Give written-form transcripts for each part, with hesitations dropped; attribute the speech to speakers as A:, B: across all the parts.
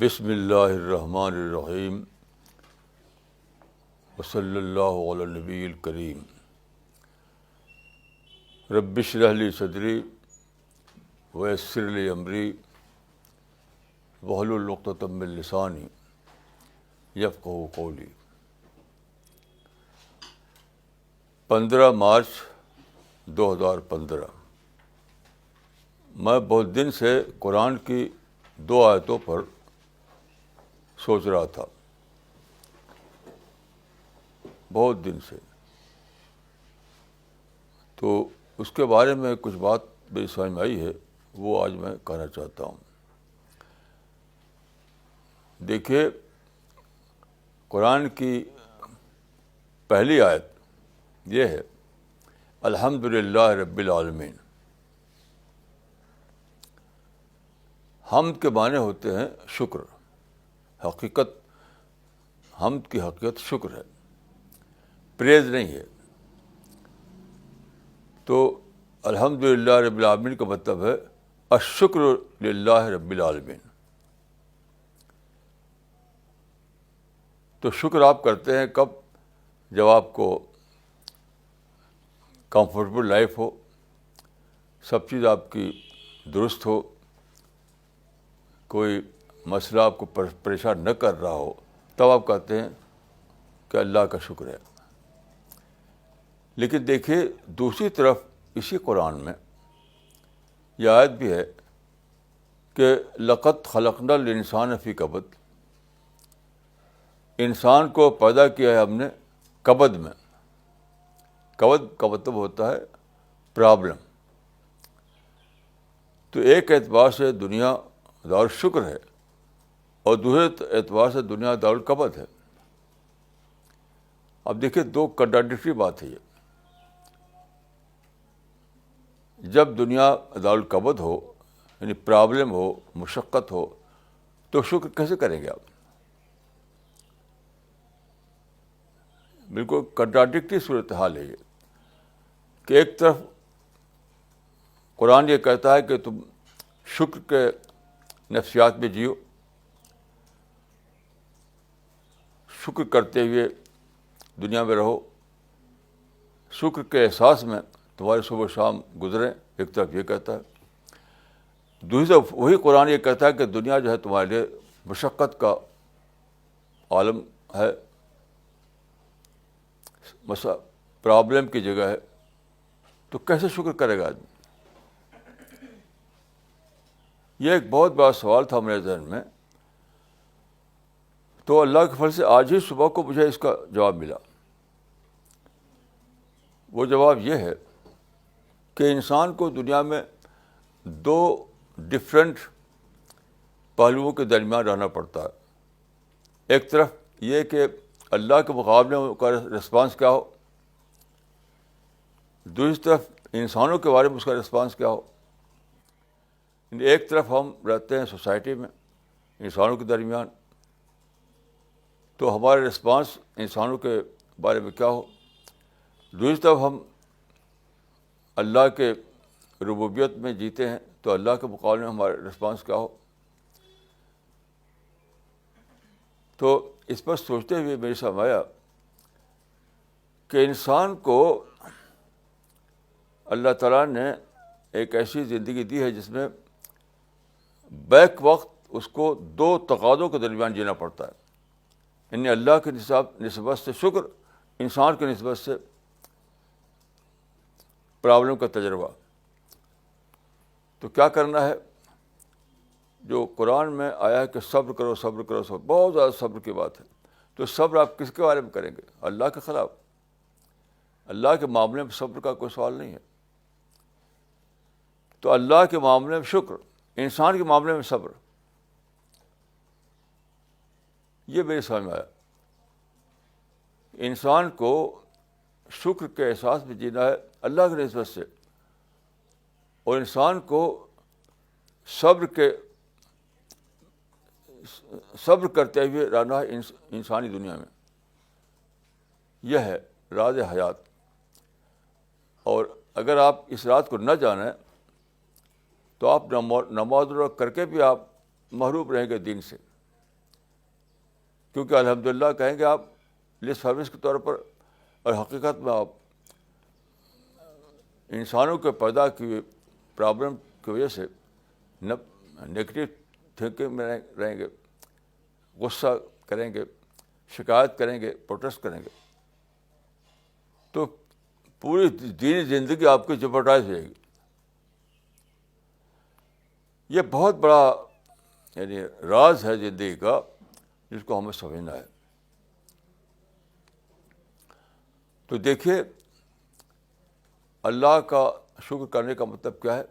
A: بسم اللہ الرحمن الرحیم وصلی اللہ علی النبی الکریم رب اشرح لی صدری ویسر لی امری واحلل عقدۃ من لسانی یفقہوا قولی۔ 15 مارچ 2015۔ میں بہت دن سے قرآن کی 2 آیتوں پر سوچ رہا تھا، بہت دن سے، تو اس کے بارے میں کچھ بات میری سمجھ میں آئی ہے، وہ آج میں کہنا چاہتا ہوں۔ دیکھیے، قرآن کی پہلی آیت یہ ہے الحمدللہ رب العالمین۔ حمد کے معنی ہوتے ہیں شکر۔ حمد کی حقیقت شکر ہے، پریز نہیں ہے۔ تو الحمدللہ رب العالمین کا مطلب ہے الشکر للہ رب العالمین۔ تو شکر آپ کرتے ہیں کب؟ جب آپ کو کمفرٹیبل لائف ہو، سب چیز آپ کی درست ہو، کوئی مسئلہ آپ کو پریشان نہ کر رہا ہو، تب آپ کہتے ہیں کہ اللہ کا شکر ہے۔ لیکن دیکھیے، دوسری طرف اسی قرآن میں یہ آیت بھی ہے کہ لقد خلقنا الانسان فی کبد، انسان کو پیدا کیا ہے ہم نے کبد میں۔ کبد کا مطلب ہوتا ہے پرابلم۔ تو ایک اعتبار سے دنیا دار الشکر ہے اور دوسرے اعتبار سے دنیا دار الکبد ہے۔ اب دیکھیے، 2 کنٹراڈکٹری بات ہے یہ۔ جب دنیا دار الکبد ہو، یعنی پرابلم ہو، مشقت ہو، تو شکر کیسے کریں گے آپ؟ بالکل کنٹراڈکٹری صورتحال ہے یہ کہ ایک طرف قرآن یہ کہتا ہے کہ تم شکر کے نفسیات میں جیو، شکر کرتے ہوئے دنیا میں رہو، شکر کے احساس میں تمہارے صبح و شام گزریں، ایک طرف یہ کہتا ہے۔ دوسری طرف وہی قرآن یہ کہتا ہے کہ دنیا جو ہے تمہارے لیے مشقت کا عالم ہے، پرابلم کی جگہ ہے۔ تو کیسے شکر کرے گا آدمی؟ یہ ایک بہت بڑا سوال تھا میرے ذہن میں۔ تو اللہ کے فضل سے آج ہی صبح کو مجھے اس کا جواب ملا۔ وہ جواب یہ ہے کہ انسان کو دنیا میں 2 ڈفرینٹ پہلوؤں کے درمیان رہنا پڑتا ہے۔ ایک طرف یہ کہ اللہ کے مقابلے میں کا رسپانس کیا ہو، دوسری طرف انسانوں کے بارے میں اس کا رسپانس کیا ہو۔ ایک طرف ہم رہتے ہیں سوسائٹی میں، انسانوں کے درمیان، تو ہمارا رسپانس انسانوں کے بارے میں کیا ہو۔ دوسری طرف ہم اللہ کے ربوبیت میں جیتے ہیں، تو اللہ کے مقابلے میں ہمارا رسپانس کیا ہو۔ تو اس پر سوچتے ہوئے میرے سامنے آیا کہ انسان کو اللہ تعالیٰ نے ایک ایسی زندگی دی ہے جس میں بیک وقت اس کو 2 تقاضوں کے درمیان جینا پڑتا ہے، یعنی اللہ کی نسبت سے شکر، انسان کی نسبت سے پرابلم کا تجربہ۔ تو کیا کرنا ہے؟ جو قرآن میں آیا ہے کہ صبر کرو، صبر کرو، صبر، بہت زیادہ صبر کی بات ہے۔ تو صبر آپ کس کے بارے میں کریں گے؟ اللہ کے خلاف۔ اللہ کے معاملے میں صبر کا کوئی سوال نہیں ہے۔ تو اللہ کے معاملے میں شکر، انسان کے معاملے میں صبر، یہ میرے سمجھ میں آیا۔ انسان کو شکر کے احساس میں جینا ہے اللہ کی نسبت سے، اور انسان کو صبر کرتے ہوئے رہنا ہے انسانی دنیا میں۔ یہ ہے راز حیات۔ اور اگر آپ اس رات کو نہ جانیں تو آپ نماز روزہ کر کے بھی آپ محروم رہیں گے دین سے۔ کیونکہ الحمدللہ کہیں گے آپ لپ سروس کے طور پر، اور حقیقت میں آپ انسانوں کے پیدا کی پرابلم کی وجہ سے نگیٹو تھنکنگ میں رہیں گے، غصہ کریں گے، شکایت کریں گے، پروٹیسٹ کریں گے، تو پوری دینی زندگی آپ کی جپرڈائز ہو جائے گی. یہ بہت بڑا یعنی راز ہے زندگی کا، جس کو ہمیں سمجھنا ہے. تو دیکھیے اللہ کا شکر کرنے کا مطلب کیا ہے.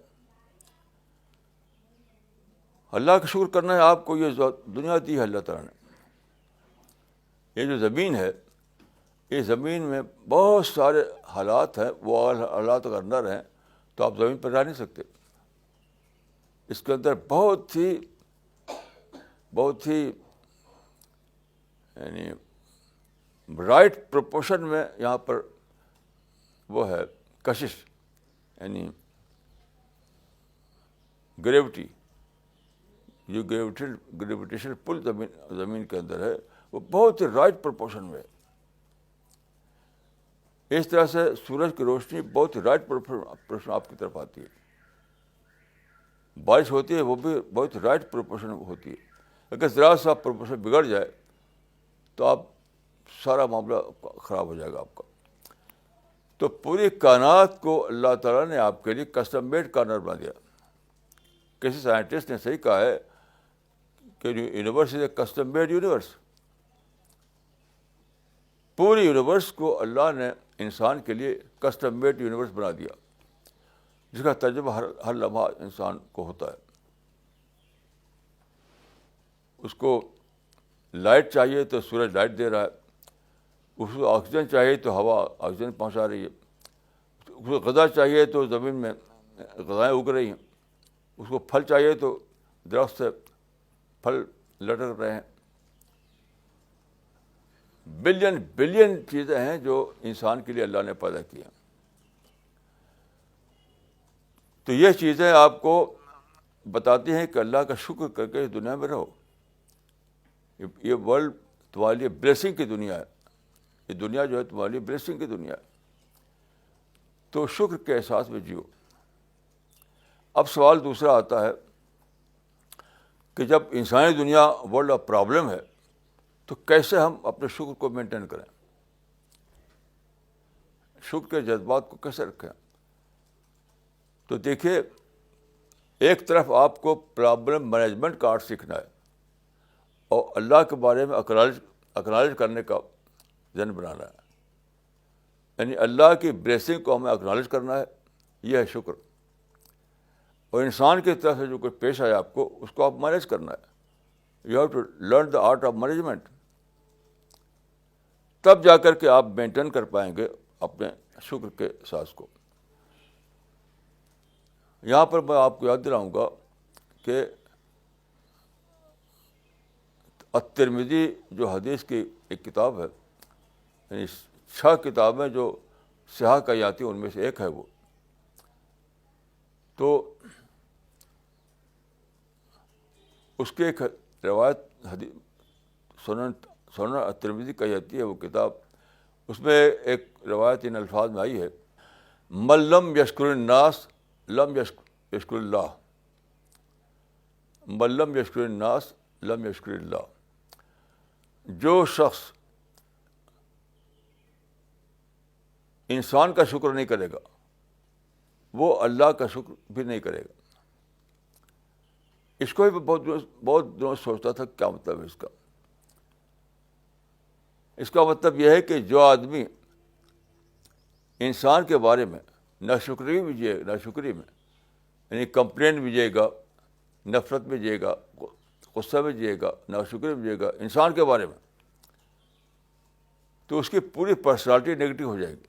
A: اللہ کا شکر کرنا ہے آپ کو یہ دنیا دی ہے اللہ تعالیٰ نے. یہ جو زمین ہے، یہ زمین میں بہت سارے حالات ہیں، وہ حالات اگر نہ رہیں تو آپ زمین پر رہ نہیں سکتے. اس کے اندر بہت ہی یعنی رائٹ پروپورشن میں یہاں پر وہ ہے کشش، یعنی گریوٹی، جو گریویٹیشن پل زمین کے اندر ہے، وہ بہت ہی رائٹ پروپورشن میں ہے. اس طرح سے سورج کی روشنی بہت ہی رائٹ پروپورشن آپ کی طرف آتی ہے. بارش ہوتی ہے وہ بھی بہت رائٹ پروپورشن ہوتی ہے. اگر ذرا سا پروپورشن بگڑ جائے تو آپ سارا معاملہ خراب ہو جائے گا آپ کا. تو پوری کائنات کو اللہ تعالیٰ نے آپ کے لیے کسٹم میڈ کارنر بنا دیا. کسی سائنٹسٹ نے صحیح کہا ہے کہ universe is a custom made universe. پوری یونیورس کو اللہ نے انسان کے لیے کسٹم میڈ یونیورس بنا دیا، جس کا تجربہ ہر لمحہ انسان کو ہوتا ہے. اس کو لائٹ چاہیے تو سورج لائٹ دے رہا ہے، اس کو آکسیجن چاہیے تو ہوا آکسیجن پہنچا رہی ہے، اس کو غذا چاہیے تو زمین میں غذائیں اگ رہی ہیں، اس کو پھل چاہیے تو درخت سے پھل لٹک رہے ہیں. بلین چیزیں ہیں جو انسان کے لیے اللہ نے پیدا کی ہیں. تو یہ چیزیں آپ کو بتاتی ہیں کہ اللہ کا شکر کر کے اس دنیا میں رہو. یہ ورلڈ تمہارے لیے بلیسنگ کی دنیا ہے. یہ دنیا جو ہے تمہارے لیے بلیسنگ کی دنیا ہے. تو شکر کے احساس میں جیو. اب سوال دوسرا آتا ہے کہ جب انسانی دنیا ورلڈ آف پرابلم ہے تو کیسے ہم اپنے شکر کو مینٹین کریں، شکر کے جذبات کو کیسے رکھیں. تو دیکھیے، ایک طرف آپ کو پرابلم مینجمنٹ کا آرٹ سیکھنا ہے اور اللہ کے بارے میں اکنالج کرنے کا ذہن بنانا ہے. یعنی اللہ کی بلیسنگ کو ہمیں اکنالج کرنا ہے، یہ ہے شکر. اور انسان کی طرف سے جو کوئی پیش آئے آپ کو، اس کو آپ مینیج کرنا ہے. You have to learn the art of management. تب جا کر کے آپ مینٹین کر پائیں گے اپنے شکر کے احساس کو. یہاں پر میں آپ کو یاد دلاؤں گا کہ الترمذی جو حدیث کی ایک کتاب ہے، یعنی 6 کتابیں جو صحاح کہی جاتی ہیں ان میں سے ایک ہے وہ. تو اس کی ایک روایت سنن الترمذی کہی جاتی ہے وہ کتاب. اس میں ایک روایت ان الفاظ میں آئی ہے: من لم یشکر الناس لم یشکر اللہ، من لم یشکر الناس لم یشکر اللہ. جو شخص انسان کا شکر نہیں کرے گا وہ اللہ کا شکر بھی نہیں کرے گا. اس کو بھی بہت دنوں سوچتا تھا کیا مطلب ہے اس کا. اس کا مطلب یہ ہے کہ جو آدمی انسان کے بارے میں ناشکری میں یعنی کمپلین بھی جیے گا، نفرت میں جیے گا، غصہ میں جیے گا، ناشکری میں جیے گا انسان کے بارے میں، تو اس کی پوری پرسنالٹی نگیٹو ہو جائے گی.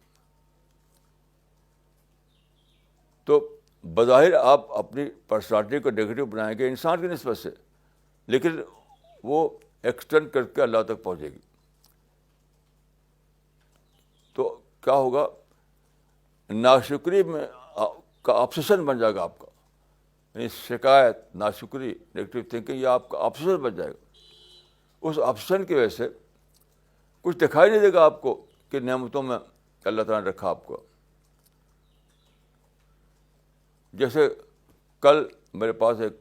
A: تو بظاہر آپ اپنی پرسنالٹی کو نگیٹو بنائیں گے انسان کی نسبت سے، لیکن وہ ایکسٹینڈ کر کے اللہ تک پہنچے گی. تو کیا ہوگا؟ ناشکری میں کا آبسیشن بن جائے گا آپ کا. یعنی شکایت، ناشکری، نیگیٹو تھنکنگ، یہ آپ کا آبسیشن بن جائے گا. اس آپشن کی وجہ سے کچھ دکھائی نہیں دے گا آپ کو کہ نعمتوں میں اللہ تعالیٰ نے رکھا آپ کو. جیسے کل میرے پاس ایک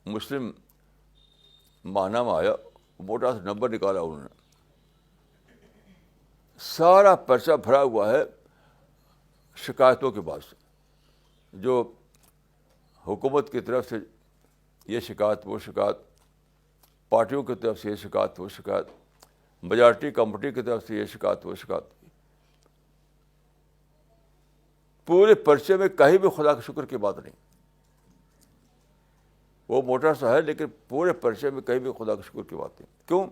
A: مسلم ماہنامہ آیا, موٹا سا نمبر نکالا انہوں نے, سارا پرچہ بھرا ہوا ہے شکایتوں کے بعد سے, جو حکومت کی طرف سے یہ شکایت وہ شکایت, پارٹیوں کی طرف سے یہ شکایت وہ شکایت, میجارٹی کمیٹی کی طرف سے یہ شکایت وہ شکایت. پورے پرچے میں کہیں بھی خدا کے شکر کی بات نہیں. وہ موٹا سا ہے لیکن پورے پرچے میں کہیں بھی خدا کے شکر کی بات نہیں. کیوں؟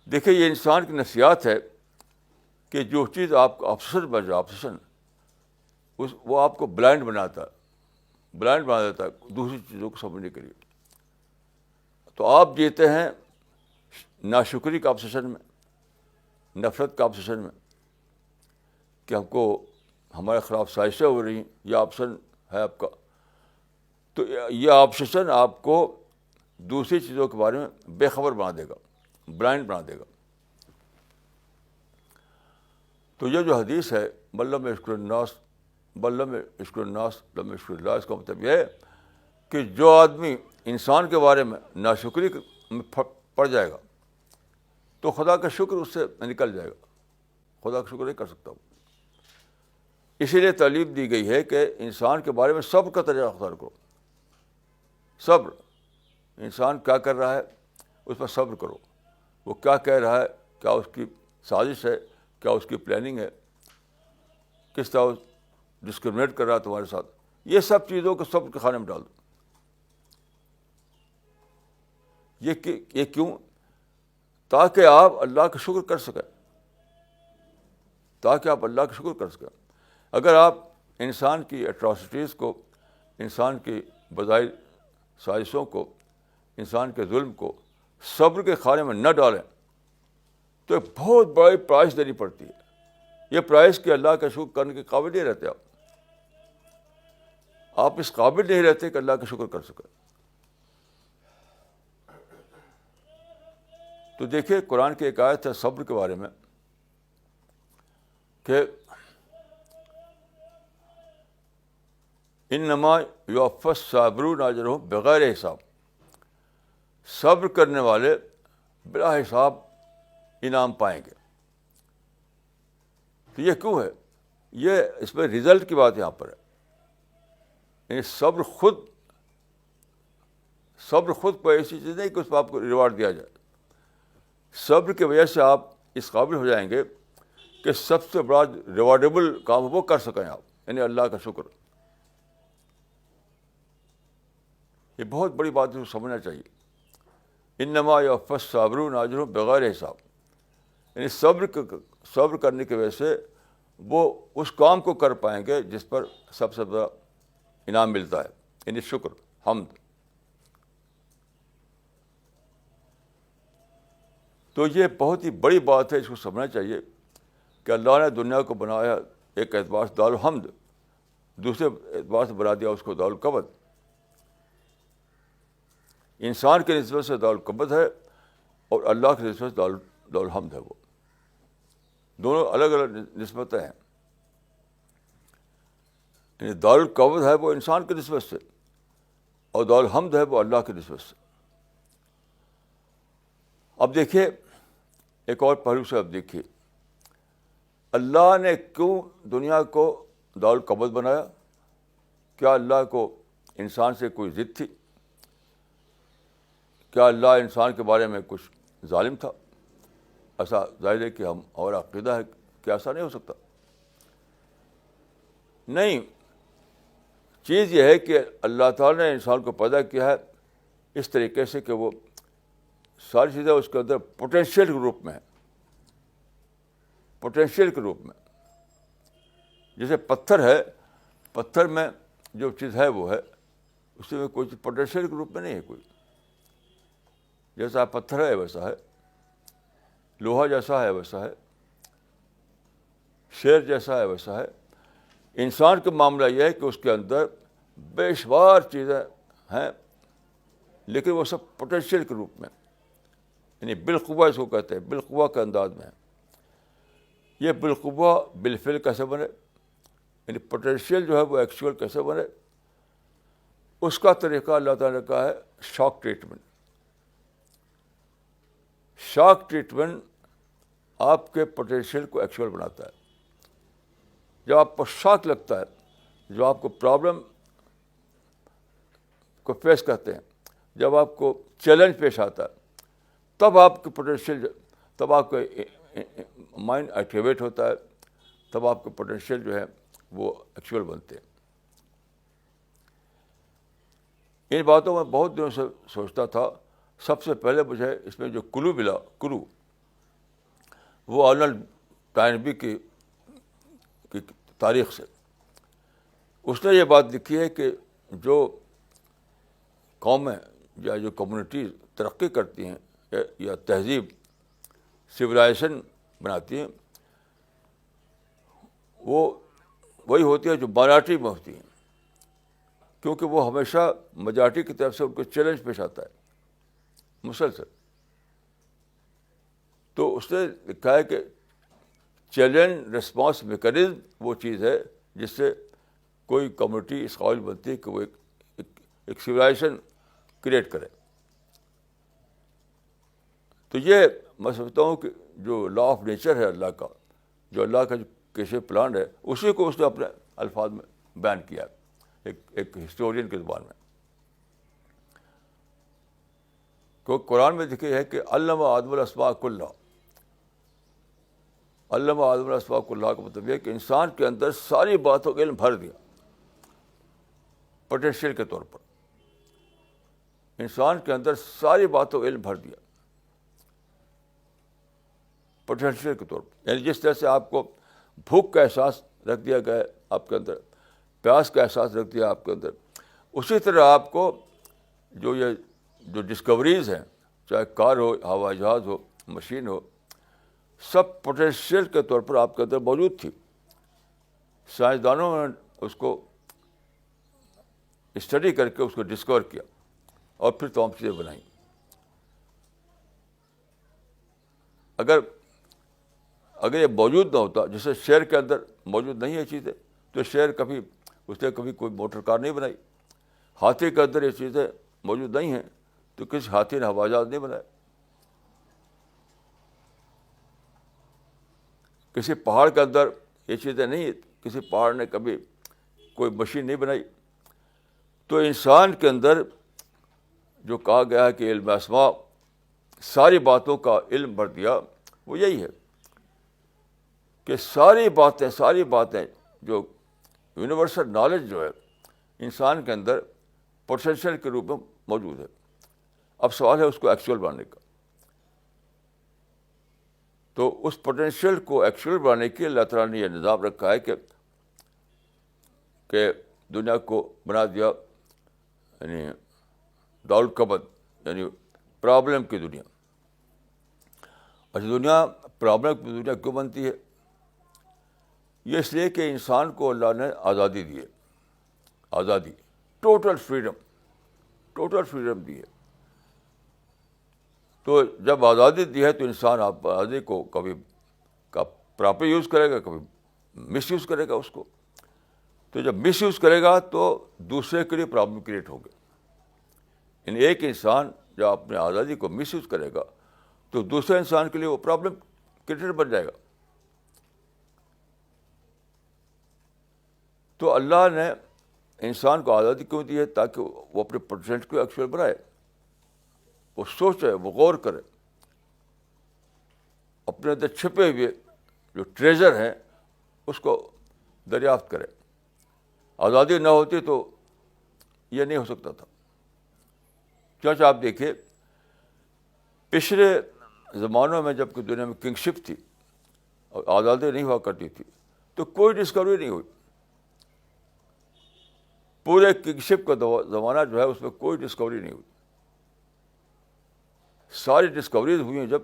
A: دیکھیے, یہ انسان کی نفسیات ہے کہ جو چیز آپ کا آبسیشن بن جائے, آبسیشن, وہ آپ کو بلائنڈ بناتا ہے, بلائنڈ بنا دیتا ہے دوسری چیزوں کو سمجھنے کے لیے. تو آپ جیتے ہیں ناشکری کا آبسیشن میں, نفرت کا آبسیشن میں, کہ ہم کو ہمارے خلاف سازشیں ہو رہی ہیں, یہ آپشن ہے آپ کا. تو یہ آبسیشن آپ کو دوسری چیزوں کے بارے میں بے خبر بنا دے گا, بلائنڈ بنا دے گا. تو یہ جو حدیث ہے بلم عشق الناس بلم عشق الناس لم عشق اللہ, اس کا مطلب یہ ہے کہ جو آدمی انسان کے بارے میں ناشکری میں پڑ جائے گا تو خدا کا شکر اس سے نکل جائے گا, خدا کا شکر نہیں کر سکتا. اسی لیے تعلیم دی گئی ہے کہ انسان کے بارے میں صبر کا طریقہ اختیار کرو. صبر, انسان کیا کر رہا ہے اس پر صبر کرو. وہ کیا کہہ رہا ہے, کیا اس کی سازش ہے, کیا اس کی پلاننگ ہے, کس طرح ڈسکرمنیٹ کر رہا ہے تمہارے ساتھ, یہ سب چیزوں کو صبر کے کھانے میں ڈال دو. یہ کیوں؟ تاکہ آپ اللہ کا شکر کر سکیں, تاکہ آپ اللہ کا شکر کر سکیں. اگر آپ انسان کی اٹراسٹیز کو, انسان کی بظاہر سازشوں کو, انسان کے ظلم کو صبر کے کھانے میں نہ ڈالیں تو ایک بہت بڑی پرائز دینی پڑتی ہے. یہ پرائز کہ اللہ کا شکر کرنے کے قابل نہیں رہتے آپ اس قابل نہیں رہتے کہ اللہ کا شکر کر سکیں. تو دیکھیے, قرآن کی ایک آیت ہے صبر کے بارے میں کہ انما یوفی الصابرون اجرهم بغیر حساب, صبر کرنے والے بلا حساب انعام پائیں گے. تو یہ کیوں ہے؟ یہ اس میں رزلٹ کی بات یہاں پر ہے. یعنی صبر خود کوئی ایسی چیز نہیں کہ اس پہ آپ کو ریوارڈ دیا جائے. صبر کی وجہ سے آپ اس قابل ہو جائیں گے کہ سب سے بڑا ریوارڈیبل کام وہ کر سکیں آپ, یعنی اللہ کا شکر. یہ بہت بڑی بات ہے, سمجھنا چاہیے. انما یوفی الصابرون اجرهم بغیر حساب, یعنی صبر کرنے کی وجہ سے وہ اس کام کو کر پائیں گے جس پر سب سے بڑا انعام ملتا ہے, یعنی شکر, حمد. تو یہ بہت ہی بڑی بات ہے, اس کو سمجھنا چاہیے کہ اللہ نے دنیا کو بنایا ایک اعتبار سے دارالحمد, دوسرے اعتبار سے بنا دیا اس کو دارالکبد. انسان کے نسبت سے دارالکبد ہے اور اللہ کے نسبت سے دارالحمد ہے. وہ دونوں الگ الگ نسبتیں ہیں. یعنی دارالکبد ہے وہ انسان کی نسبت سے اور دارالحمد ہے وہ اللہ کی نسبت سے. اب دیکھیے ایک اور پہلو سے, اب دیکھیے اللہ نے کیوں دنیا کو دارالکبد بنایا. کیا اللہ کو انسان سے کوئی ضد تھی؟ کیا اللہ انسان کے بارے میں کچھ ظالم تھا؟ ایسا ظاہر ہے کہ ہمارا عقیدہ ہے کہ ایسا نہیں ہو سکتا. نہیں, چیز یہ ہے کہ اللہ تعالیٰ نے انسان کو پیدا کیا ہے اس طریقے سے کہ وہ ساری چیزیں اس کے اندر پوٹینشیل کے روپ میں ہیں. پوٹینشیل کے روپ میں, جیسے پتھر ہے, پتھر میں جو چیز ہے وہ ہے, اس میں کوئی چیز پوٹینشیل کے روپ میں نہیں ہے. کوئی جیسا پتھر ہے ویسا ہے, لوہا جیسا ہے ویسا ہے, شیر جیسا ہے ویسا ہے. انسان کا معاملہ یہ ہے کہ اس کے اندر بے شمار چیزیں ہیں لیکن وہ سب پوٹینشیل کے روپ میں. یعنی بالقوہ اس کو کہتے ہیں، بالقوہ کے انداز میں ہے. یہ بالقوہ بالفعل کیسے بنے، یعنی پوٹینشیل جو ہے وہ ایکچوئل کیسے بنے، اس کا طریقہ اللہ تعالیٰ نے کہا ہے شاک ٹریٹمنٹ. شاک ٹریٹمنٹ آپ کے پوٹینشیل کو ایکچوئل بناتا ہے. جب آپ کو شاک لگتا ہے، جو آپ کو پرابلم کو فیس کرتے ہیں، جب آپ کو چیلنج پیش آتا ہے، تب آپ کے پوٹینشیل، تب آپ کا مائنڈ ایکٹیویٹ ہوتا ہے، تب آپ کے پوٹینشیل جو ہے وہ ایکچوئل بنتے ہیں. ان باتوں میں بہت دنوں سے سوچتا تھا. سب سے پہلے مجھے اس میں جو کلو ملا، کلو، وہ آرنلڈ ٹائنبی کی تاریخ سے. اس نے یہ بات لکھی ہے کہ جو قومیں یا جو کمیونٹیز ترقی کرتی ہیں یا تہذیب سویلائزیشن بناتی ہیں، وہ وہی ہوتی ہے جو مائنارٹی میں ہوتی ہیں، کیونکہ وہ ہمیشہ میجارٹی کی طرف سے ان کو چیلنج پیش آتا ہے مسلسل. تو اس نے لکھا ہے کہ چیلنج ریسپانس میکانزم وہ چیز ہے جس سے کوئی کمیونٹی اس قابل بنتی ہے کہ وہ ایک سویلائزیشن کریٹ کرے. تو یہ میں سمجھتا ہوں کہ جو لا آف نیچر ہے اللہ کا، جو اللہ کا جو کیسے پلان ہے، اسی کو اس نے اپنے الفاظ میں بیان کیا ہے ایک ہسٹورین کی زبان میں. کیونکہ قرآن میں لکھا ہے کہ علم آدم الاسماء کلھا. علم آدم الاسماء کلھا کا مطلب یہ کہ انسان کے اندر ساری باتوں کا علم بھر دیا پوٹینشیل کے طور پر. انسان کے اندر ساری باتوں کا علم بھر دیا پوٹینشیل کے طور پر. یعنی جس طرح سے آپ کو بھوک کا احساس رکھ دیا گیا آپ کے اندر، پیاس کا احساس رکھ دیا آپ کے اندر، اسی طرح آپ کو جو ڈسکوریز ہیں، چاہے کار ہو، ہوائی جہاز ہو، مشین ہو، سب پوٹینشیل کے طور پر آپ کے اندر موجود تھی. سائنسدانوں نے اس کو اسٹڈی کر کے اس کو ڈسکور کیا اور پھر تمام چیزیں بنائیں. اگر یہ موجود نہ ہوتا، جیسے شیر کے اندر موجود نہیں ہے چیزیں، تو شیر کبھی اس نے کبھی کوئی موٹر کار نہیں بنائی. ہاتھی کے اندر یہ چیزیں موجود نہیں ہیں تو کسی ہاتھی نے ہوائی جہاز نہیں بنایا. کسی پہاڑ کے اندر یہ چیزیں نہیں ہیں، کسی پہاڑ نے کبھی کوئی مشین نہیں بنائی. تو انسان کے اندر جو کہا گیا ہے کہ علم اسماء، ساری باتوں کا علم بھر دیا، وہ یہی ہے کہ ساری باتیں جو یونیورسل نالج جو ہے انسان کے اندر پوٹینشیل کے روپ میں موجود ہے. اب سوال ہے اس کو ایکچوئل بنانے کا. تو اس پوٹینشیل کو ایکچوئل بنانے کے اللہ تعالیٰ نے یہ نظام رکھا ہے کہ دنیا کو بنا دیا یعنی دارالکبد، یعنی پرابلم کی دنیا. اچھا، پرابلم کی دنیا کیوں بنتی ہے؟ یہ اس لیے کہ انسان کو اللہ نے آزادی دی ہے، آزادی، ٹوٹل فریڈم دی ہے. تو جب آزادی دی ہے تو انسان آپ آزادی کو کبھی پراپر یوز کرے گا، کبھی مس یوز کرے گا اس کو. تو جب مس یوز کرے گا تو دوسرے کے لیے پرابلم کریٹ ہوگی. یعنی ایک انسان جب اپنی آزادی کو مس یوز کرے گا تو دوسرے انسان کے لیے وہ پرابلم کریٹر بن جائے گا. تو اللہ نے انسان کو آزادی کیوں دی ہے؟ تاکہ وہ اپنے پوٹینشیل کو ایکچوئل بنائے، وہ سوچے، وہ غور کرے، اپنے اندر چھپے ہوئے جو ٹریجر ہیں اس کو دریافت کرے. آزادی نہ ہوتی تو یہ نہیں ہو سکتا تھا. چنانچہ آپ دیکھیے پچھلے زمانوں میں جب کہ دنیا میں کنگشپ تھی اور آزادی نہیں ہوا کرتی تھی تو کوئی ڈسکوری نہیں ہوئی. پورے کنگشپ کا زمانہ جو ہے اس میں کوئی ڈسکوری نہیں ہوئی. ساری ڈسکوریز ہوئی ہیں جب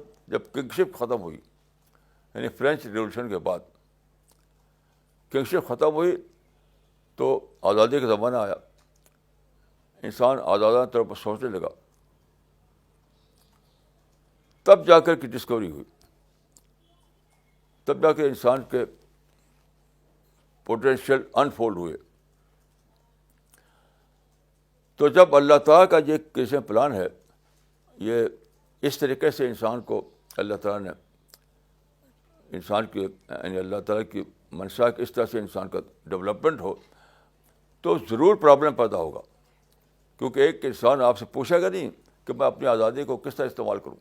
A: کنگشپ ختم ہوئی، یعنی فرینچ ریولوشن کے بعد کنگشپ ختم ہوئی تو آزادی کا زمانہ آیا. انسان آزادانہ طور پر سوچنے لگا. تب جا کر کی ڈسکوری ہوئی، تب جا کے انسان کے پوٹینشیل انفولڈ ہوئے. تو جب اللہ تعالیٰ کا یہ کیسے پلان ہے، یہ اس طریقے سے انسان کو اللہ تعالیٰ نے انسان کی یعنی اللہ تعالیٰ کی منشا کہ اس طرح سے انسان کا ڈیولپمنٹ ہو، تو ضرور پرابلم پیدا ہوگا. کیونکہ ایک انسان آپ سے پوچھے گا نہیں کہ میں اپنی آزادی کو کس طرح استعمال کروں.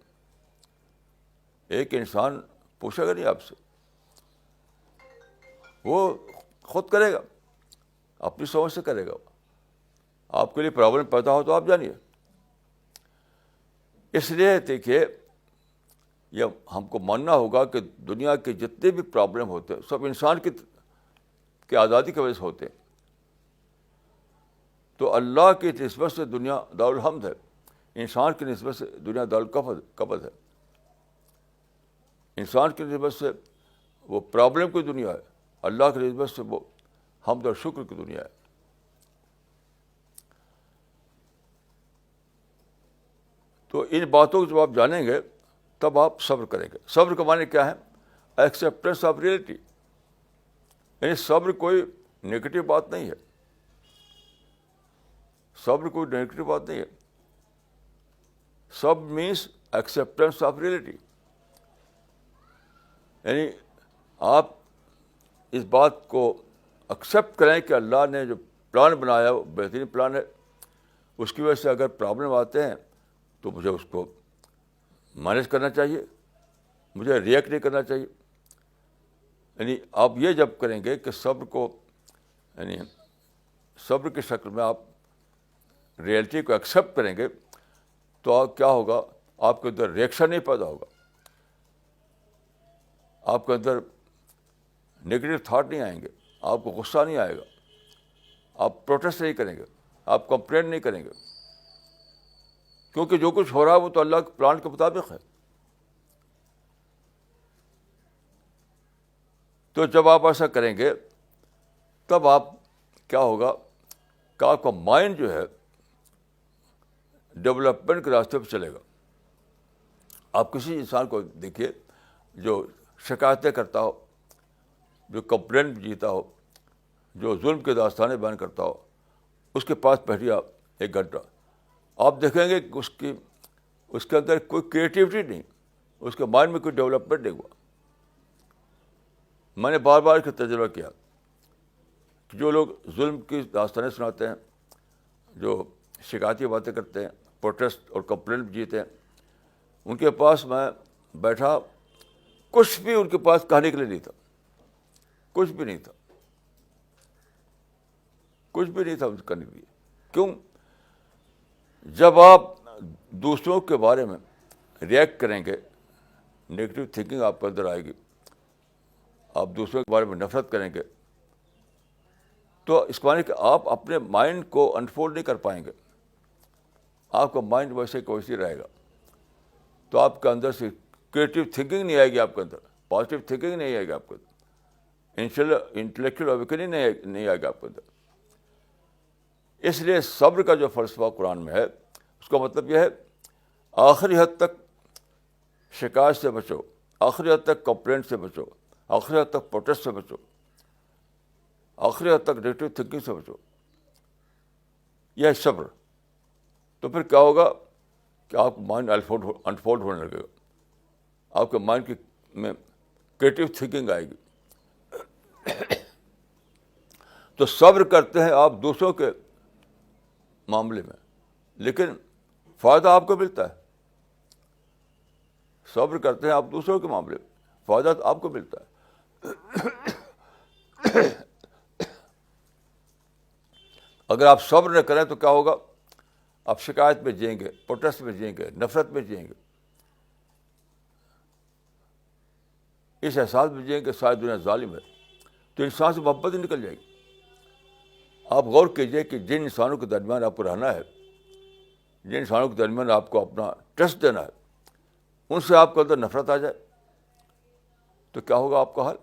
A: ایک انسان پوچھے گا نہیں آپ سے، وہ خود کرے گا، اپنی سمجھ سے کرے گا. آپ کے لیے پرابلم پیدا ہو تو آپ جانیے. اس لیے دیکھیے، یہ ہم کو ماننا ہوگا کہ دنیا کے جتنے بھی پرابلم ہوتے ہیں سب انسان کی آزادی کی وجہ سے ہوتے ہیں. تو اللہ کی نسبت سے دنیا دارالحمد ہے، انسان کی نسبت سے دنیا دارالقبض ہے. انسان کی نسبت سے وہ پرابلم کی دنیا ہے، اللہ کی نسبت سے وہ حمد اور شکر کی دنیا ہے. تو ان باتوں کو جب آپ جانیں گے تب آپ صبر کریں گے. صبر کا معنی کیا ہے؟ Acceptance of reality. یعنی صبر کوئی نگیٹو بات نہیں ہے، صبر کوئی نگیٹو بات نہیں ہے. صبر مینس ایکسیپٹنس آف ریئلٹی. یعنی آپ اس بات کو ایکسیپٹ کریں کہ اللہ نے جو پلان بنایا وہ بہترین پلان ہے. اس کی وجہ سے اگر پرابلم آتے ہیں تو مجھے اس کو مینیج کرنا چاہیے، مجھے ریئیکٹ نہیں کرنا چاہیے. یعنی آپ یہ جب کریں گے کہ صبر کو یعنی صبر کی شکل میں آپ ریئلٹی کو ایکسیپٹ کریں گے تو آپ کیا ہوگا، آپ کے اندر ریئیکشن نہیں پیدا ہوگا، آپ کے اندر نگیٹو تھاٹ نہیں آئیں گے، آپ کو غصہ نہیں آئے گا، آپ پروٹیسٹ نہیں کریں گے، آپ کمپلین نہیں کریں گے. کیونکہ جو کچھ ہو رہا ہے وہ تو اللہ کے پلان کے مطابق ہے. تو جب آپ ایسا کریں گے تب آپ کیا ہوگا کہ آپ کا مائنڈ جو ہے ڈیولپمنٹ کے راستے پہ چلے گا. آپ کسی انسان کو دیکھیے جو شکایتیں کرتا ہو، جو کمپلین جیتا ہو، جو ظلم کے داستانیں بیان کرتا ہو، اس کے پاس بیٹھیے آپ 1 گھنٹہ، آپ دیکھیں گے کہ اس کے اندر کوئی کریٹیوٹی نہیں، اس کے مائنڈ میں کوئی ڈیولپمنٹ نہیں ہوا. میں نے بار بار اس کا تجربہ کیا کہ جو لوگ ظلم کی داستانیں سناتے ہیں، جو شکایتی باتیں کرتے ہیں، پروٹیسٹ اور کمپلین جیتے ہیں، ان کے پاس میں بیٹھا، کچھ بھی ان کے پاس کہنے کے لیے نہیں تھا، کچھ بھی نہیں تھا، کچھ بھی نہیں تھا ان سے کرنے کے لیے. کیوں؟ جب آپ دوسروں کے بارے میں ریئیکٹ کریں گے، نیگیٹو تھنکنگ آپ کے اندر آئے گی، آپ دوسروں کے بارے میں نفرت کریں گے، تو اس کو معنی کہ آپ اپنے مائنڈ کو انفولڈ نہیں کر پائیں گے، آپ کا مائنڈ ویسے کہ ویسے رہے گا. تو آپ کے اندر سے کریٹیو تھنکنگ نہیں آئے گی، آپ کے اندر پازیٹیو تھنکنگ نہیں آئے گی، آپ کے اندر انٹلیکچوئل اویکننگ نہیں آئے گا آپ کے اندر. اس لیے صبر کا جو فلسفہ قرآن میں ہے اس کا مطلب یہ ہے آخری حد تک شکایت سے بچو، آخری حد تک کمپلینٹ سے بچو، آخری حد تک پروٹیسٹ سے بچو، آخری حد تک نیگیٹو تھنکنگ سے بچو. یہ ہے صبر. تو پھر کیا ہوگا کہ آپ کا مائنڈ انفولڈ ہونے لگے گا، آپ کے مائنڈ میں کریٹیو تھنکنگ آئے گی. تو صبر کرتے ہیں آپ دوسروں کے معاملے میں، لیکن فائدہ آپ کو ملتا ہے. صبر کرتے ہیں آپ دوسروں کے معاملے میں، فائدہ آپ کو ملتا ہے. اگر آپ صبر نہ کریں تو کیا ہوگا، آپ شکایت میں جئیں گے، پروٹیسٹ میں جئیں گے، نفرت میں جئیں گے، اس احساس میں جئیں گے ساری دنیا ظالم ہے، تو انسان سے محبت ہی نکل جائے گی. آپ غور کیجئے کہ جن انسانوں کے درمیان آپ کو رہنا ہے، جن انسانوں کے درمیان آپ کو اپنا ٹرسٹ دینا ہے، ان سے آپ کے اندر نفرت آ جائے تو کیا ہوگا آپ کا حال؟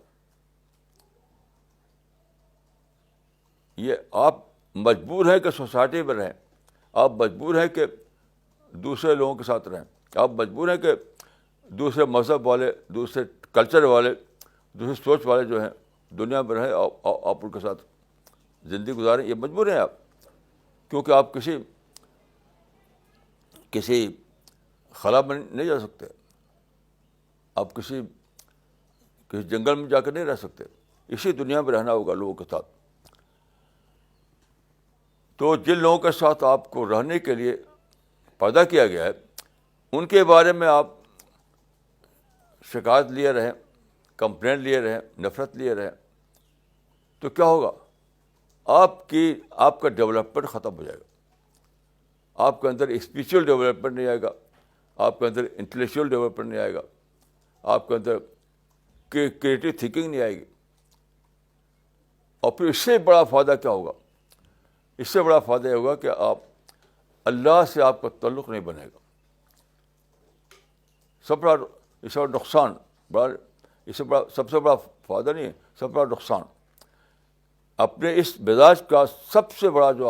A: یہ آپ مجبور ہیں کہ سوسائٹی میں رہیں، آپ مجبور ہیں کہ دوسرے لوگوں کے ساتھ رہیں، آپ مجبور ہیں کہ دوسرے مذہب والے, دوسرے کلچر والے, دوسری سوچ والے جو ہیں دنیا میں رہیں, آپ ان کے ساتھ زندگی گزاریں, یہ مجبور ہیں آپ, کیونکہ آپ کسی خلا میں نہیں جا سکتے, آپ کسی جنگل میں جا کر نہیں رہ سکتے, اسی دنیا میں رہنا ہوگا لوگوں کے ساتھ. تو جن لوگوں کے ساتھ آپ کو رہنے کے لیے پیدا کیا گیا ہے, ان کے بارے میں آپ شکایت لیے رہیں, کمپلین لیے رہیں, نفرت لیے رہیں, تو کیا ہوگا؟ آپ کا ڈیولپمنٹ ختم ہو جائے گا. آپ کے اندر اسپریچول ڈیولپمنٹ نہیں آئے گا, آپ کے اندر انٹلیکچوئل ڈیولپمنٹ نہیں آئے گا, آپ کے اندر کریٹو تھنکنگ نہیں آئے گی. اور پھر اس سے بڑا فائدہ کیا ہوگا؟ اس سے بڑا فائدہ یہ ہوگا کہ اللہ سے آپ کا تعلق نہیں بنے گا. اس سے بڑا نقصان, سب سے بڑا فائدہ نہیں ہے, سب سے بڑا نقصان اپنے اس مزاج کا سب سے بڑا جو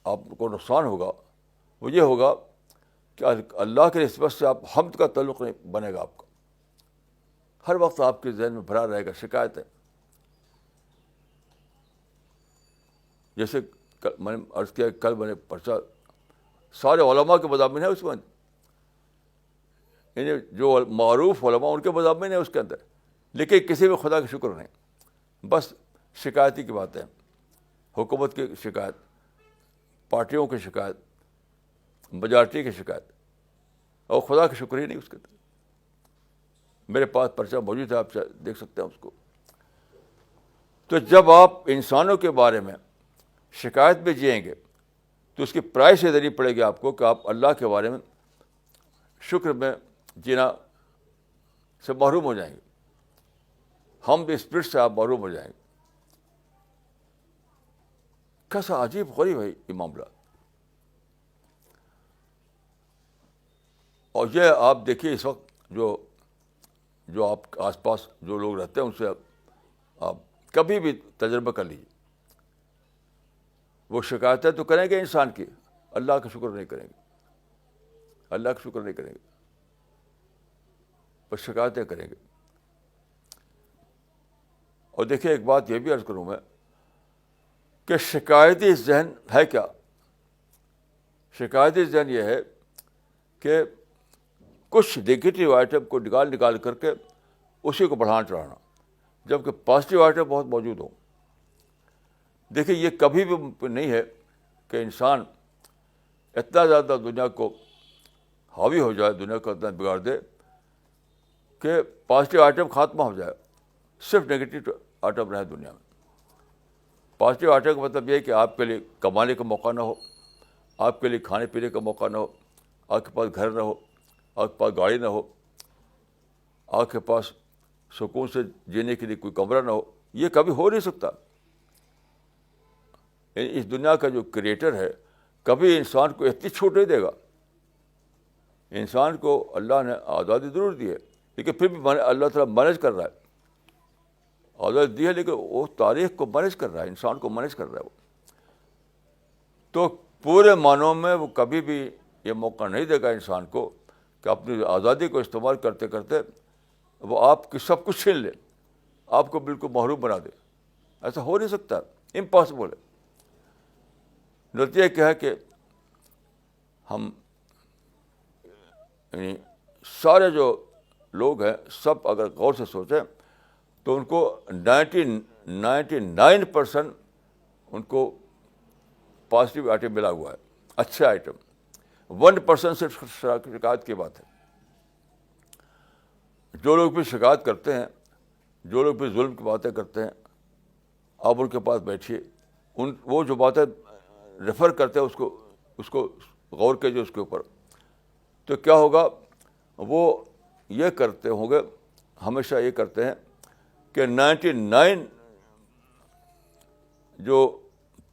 A: آپ کو نقصان ہوگا وہ یہ ہوگا کہ اللہ کے نسبت سے آپ حمد کا تعلق نہیں بنے گا آپ کا. ہر وقت آپ کے ذہن میں بھرا رہے گا شکایت ہے. جیسے میں نے عرض کیا, کل میں نے پرچہ سارے علماء کے مضامین ہیں اس میں, یعنی جو معروف علماء ان کے مضامین ہیں اس کے اندر, لیکن کسی میں خدا کا شکر نہیں, بس شکایتی کی باتیں, حکومت کی شکایت, پارٹیوں کی شکایت, میجارٹی کی شکایت, اور خدا کا شکر ہی نہیں اس کے اندر. میرے پاس پرچہ موجود ہے, آپ دیکھ سکتے ہیں اس کو. تو جب آپ انسانوں کے بارے میں شکایت میں جئیں گے تو اس کی پرائس یہ دینی پڑے گی آپ کو کہ آپ اللہ کے بارے میں شکر میں جینا سے محروم ہو جائیں گے, حمد اسپرٹ سے آپ محروم ہو جائیں گے. کیسا عجیب غریب ہے یہ معاملہ. اور یہ آپ دیکھیے اس وقت جو آپ کے آس پاس جو لوگ رہتے ہیں ان سے آپ کبھی بھی تجربہ کر لیجیے, وہ شکایتیں تو کریں گے انسان کی, اللہ کا شکر نہیں کریں گے, اللہ کا شکر نہیں کریں گے, بس شکایتیں کریں گے. اور دیکھیے ایک بات یہ بھی عرض کروں میں کہ شکایتی ذہن ہے کیا؟ شکایتی ذہن یہ ہے کہ کچھ نگیٹو آئٹم کو نکال کر کے اسی کو بڑھانا چڑھانا, جبکہ پازیٹیو آئٹم بہت موجود ہوں. دیکھیے یہ کبھی بھی ممکن نہیں ہے کہ انسان اتنا زیادہ دنیا کو حاوی ہو جائے, دنیا کو اتنا بگاڑ دے کہ پازیٹیو آئٹم خاتمہ ہو جائے, صرف نگیٹو آئٹم رہے دنیا میں. پازیٹیو آئٹم کا مطلب یہ ہے کہ آپ کے لیے کمانے کا موقع نہ ہو, آپ کے لیے کھانے پینے کا موقع نہ ہو, آپ کے پاس گھر نہ ہو, آپ کے پاس گاڑی نہ ہو, آپ کے پاس سکون سے جینے کے لیے کوئی کمرہ نہ ہو. یہ کبھی ہو نہیں سکتا. اس دنیا کا جو کریٹر ہے کبھی انسان کو اتنی چھوٹ نہیں دے گا. انسان کو اللہ نے آزادی ضرور دی ہے, لیکن پھر بھی اللہ تعالیٰ مینیج کر رہا ہے. آزادی دی ہے لیکن وہ تاریخ کو مینیج کر رہا ہے, انسان کو مینیج کر رہا ہے وہ. تو پورے معنوں میں وہ کبھی بھی یہ موقع نہیں دے گا انسان کو کہ اپنی آزادی کو استعمال کرتے کرتے وہ آپ کی سب کچھ چھین لے, آپ کو بالکل محروم بنا دے. ایسا ہو نہیں سکتا, امپاسبل ہے. نتیجہ کیا ہے کہ ہم یعنی سارے جو لوگ ہیں سب اگر غور سے سوچیں تو ان کو 99% ان کو پازیٹیو آئٹم ملا ہوا ہے, اچھے آئٹم. 1% صرف شکایت کی بات ہے. جو لوگ بھی شکایت کرتے ہیں, جو لوگ بھی ظلم کی باتیں کرتے ہیں, آپ ان کے پاس بیٹھیے, وہ جو باتیں ریفر کرتے ہیں اس کو غور کیجیے اس کے اوپر. تو کیا ہوگا, وہ یہ کرتے ہوں گے, ہمیشہ یہ کرتے ہیں کہ 99 جو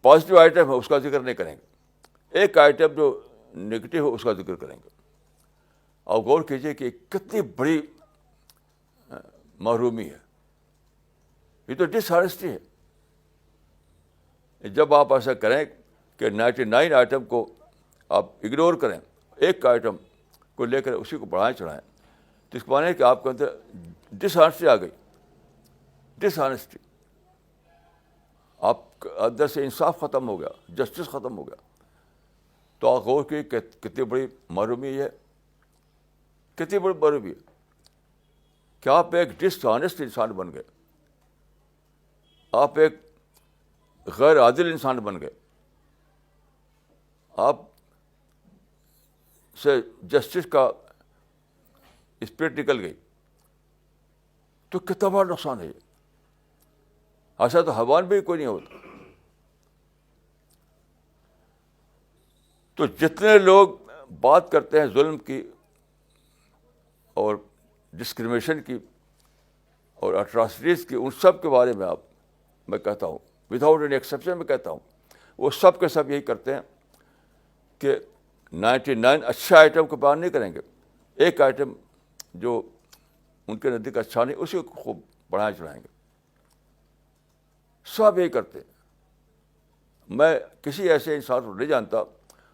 A: پازیٹیو آئٹم ہے اس کا ذکر نہیں کریں گے, ایک آئٹم جو نگیٹو ہے اس کا ذکر کریں گے. اور غور کیجیے کہ کتنی بڑی محرومی ہے, یہ تو ڈس آنیسٹی ہے. جب آپ ایسا کریں کہ 99 آئٹم کو آپ اگنور کریں, ایک آئٹم کو لے کر اسی کو بڑھائیں چڑھائیں. تو اس کو مانے کہ آپ کے اندر ڈس آنیسٹی آ گئی, ڈس آنیسٹی, آپ کے اندر سے انصاف ختم ہو گیا, جسٹس ختم ہو گیا. تو آپ غور کی کہ کتنی بڑی محرومی ہے, کتنی بڑی محرومی ہے کہ آپ ایک ڈس آنیسٹ انسان بن گئے, آپ ایک غیر عادل انسان بن گئے, آپ سے جسٹس کا اسپرٹ نکل گئی. تو کتنا بڑا نقصان ہے یہ. ایسا تو حیوان بھی کوئی نہیں ہوتا. تو جتنے لوگ بات کرتے ہیں ظلم کی اور ڈسکریمنیشن کی اور اٹراسٹیز کی, ان سب کے بارے میں میں کہتا ہوں, وداؤٹ اینی ایکسیپشن میں کہتا ہوں, وہ سب کے سب یہی کرتے ہیں کہ 99 اچھا آئٹم کو بیان نہیں کریں گے, ایک آئٹم جو ان کے نزدیک اچھا نہیں اسی کو خوب بڑھائیں چڑھائیں گے. سب یہی کرتے ہیں. میں کسی ایسے انسان کو نہیں جانتا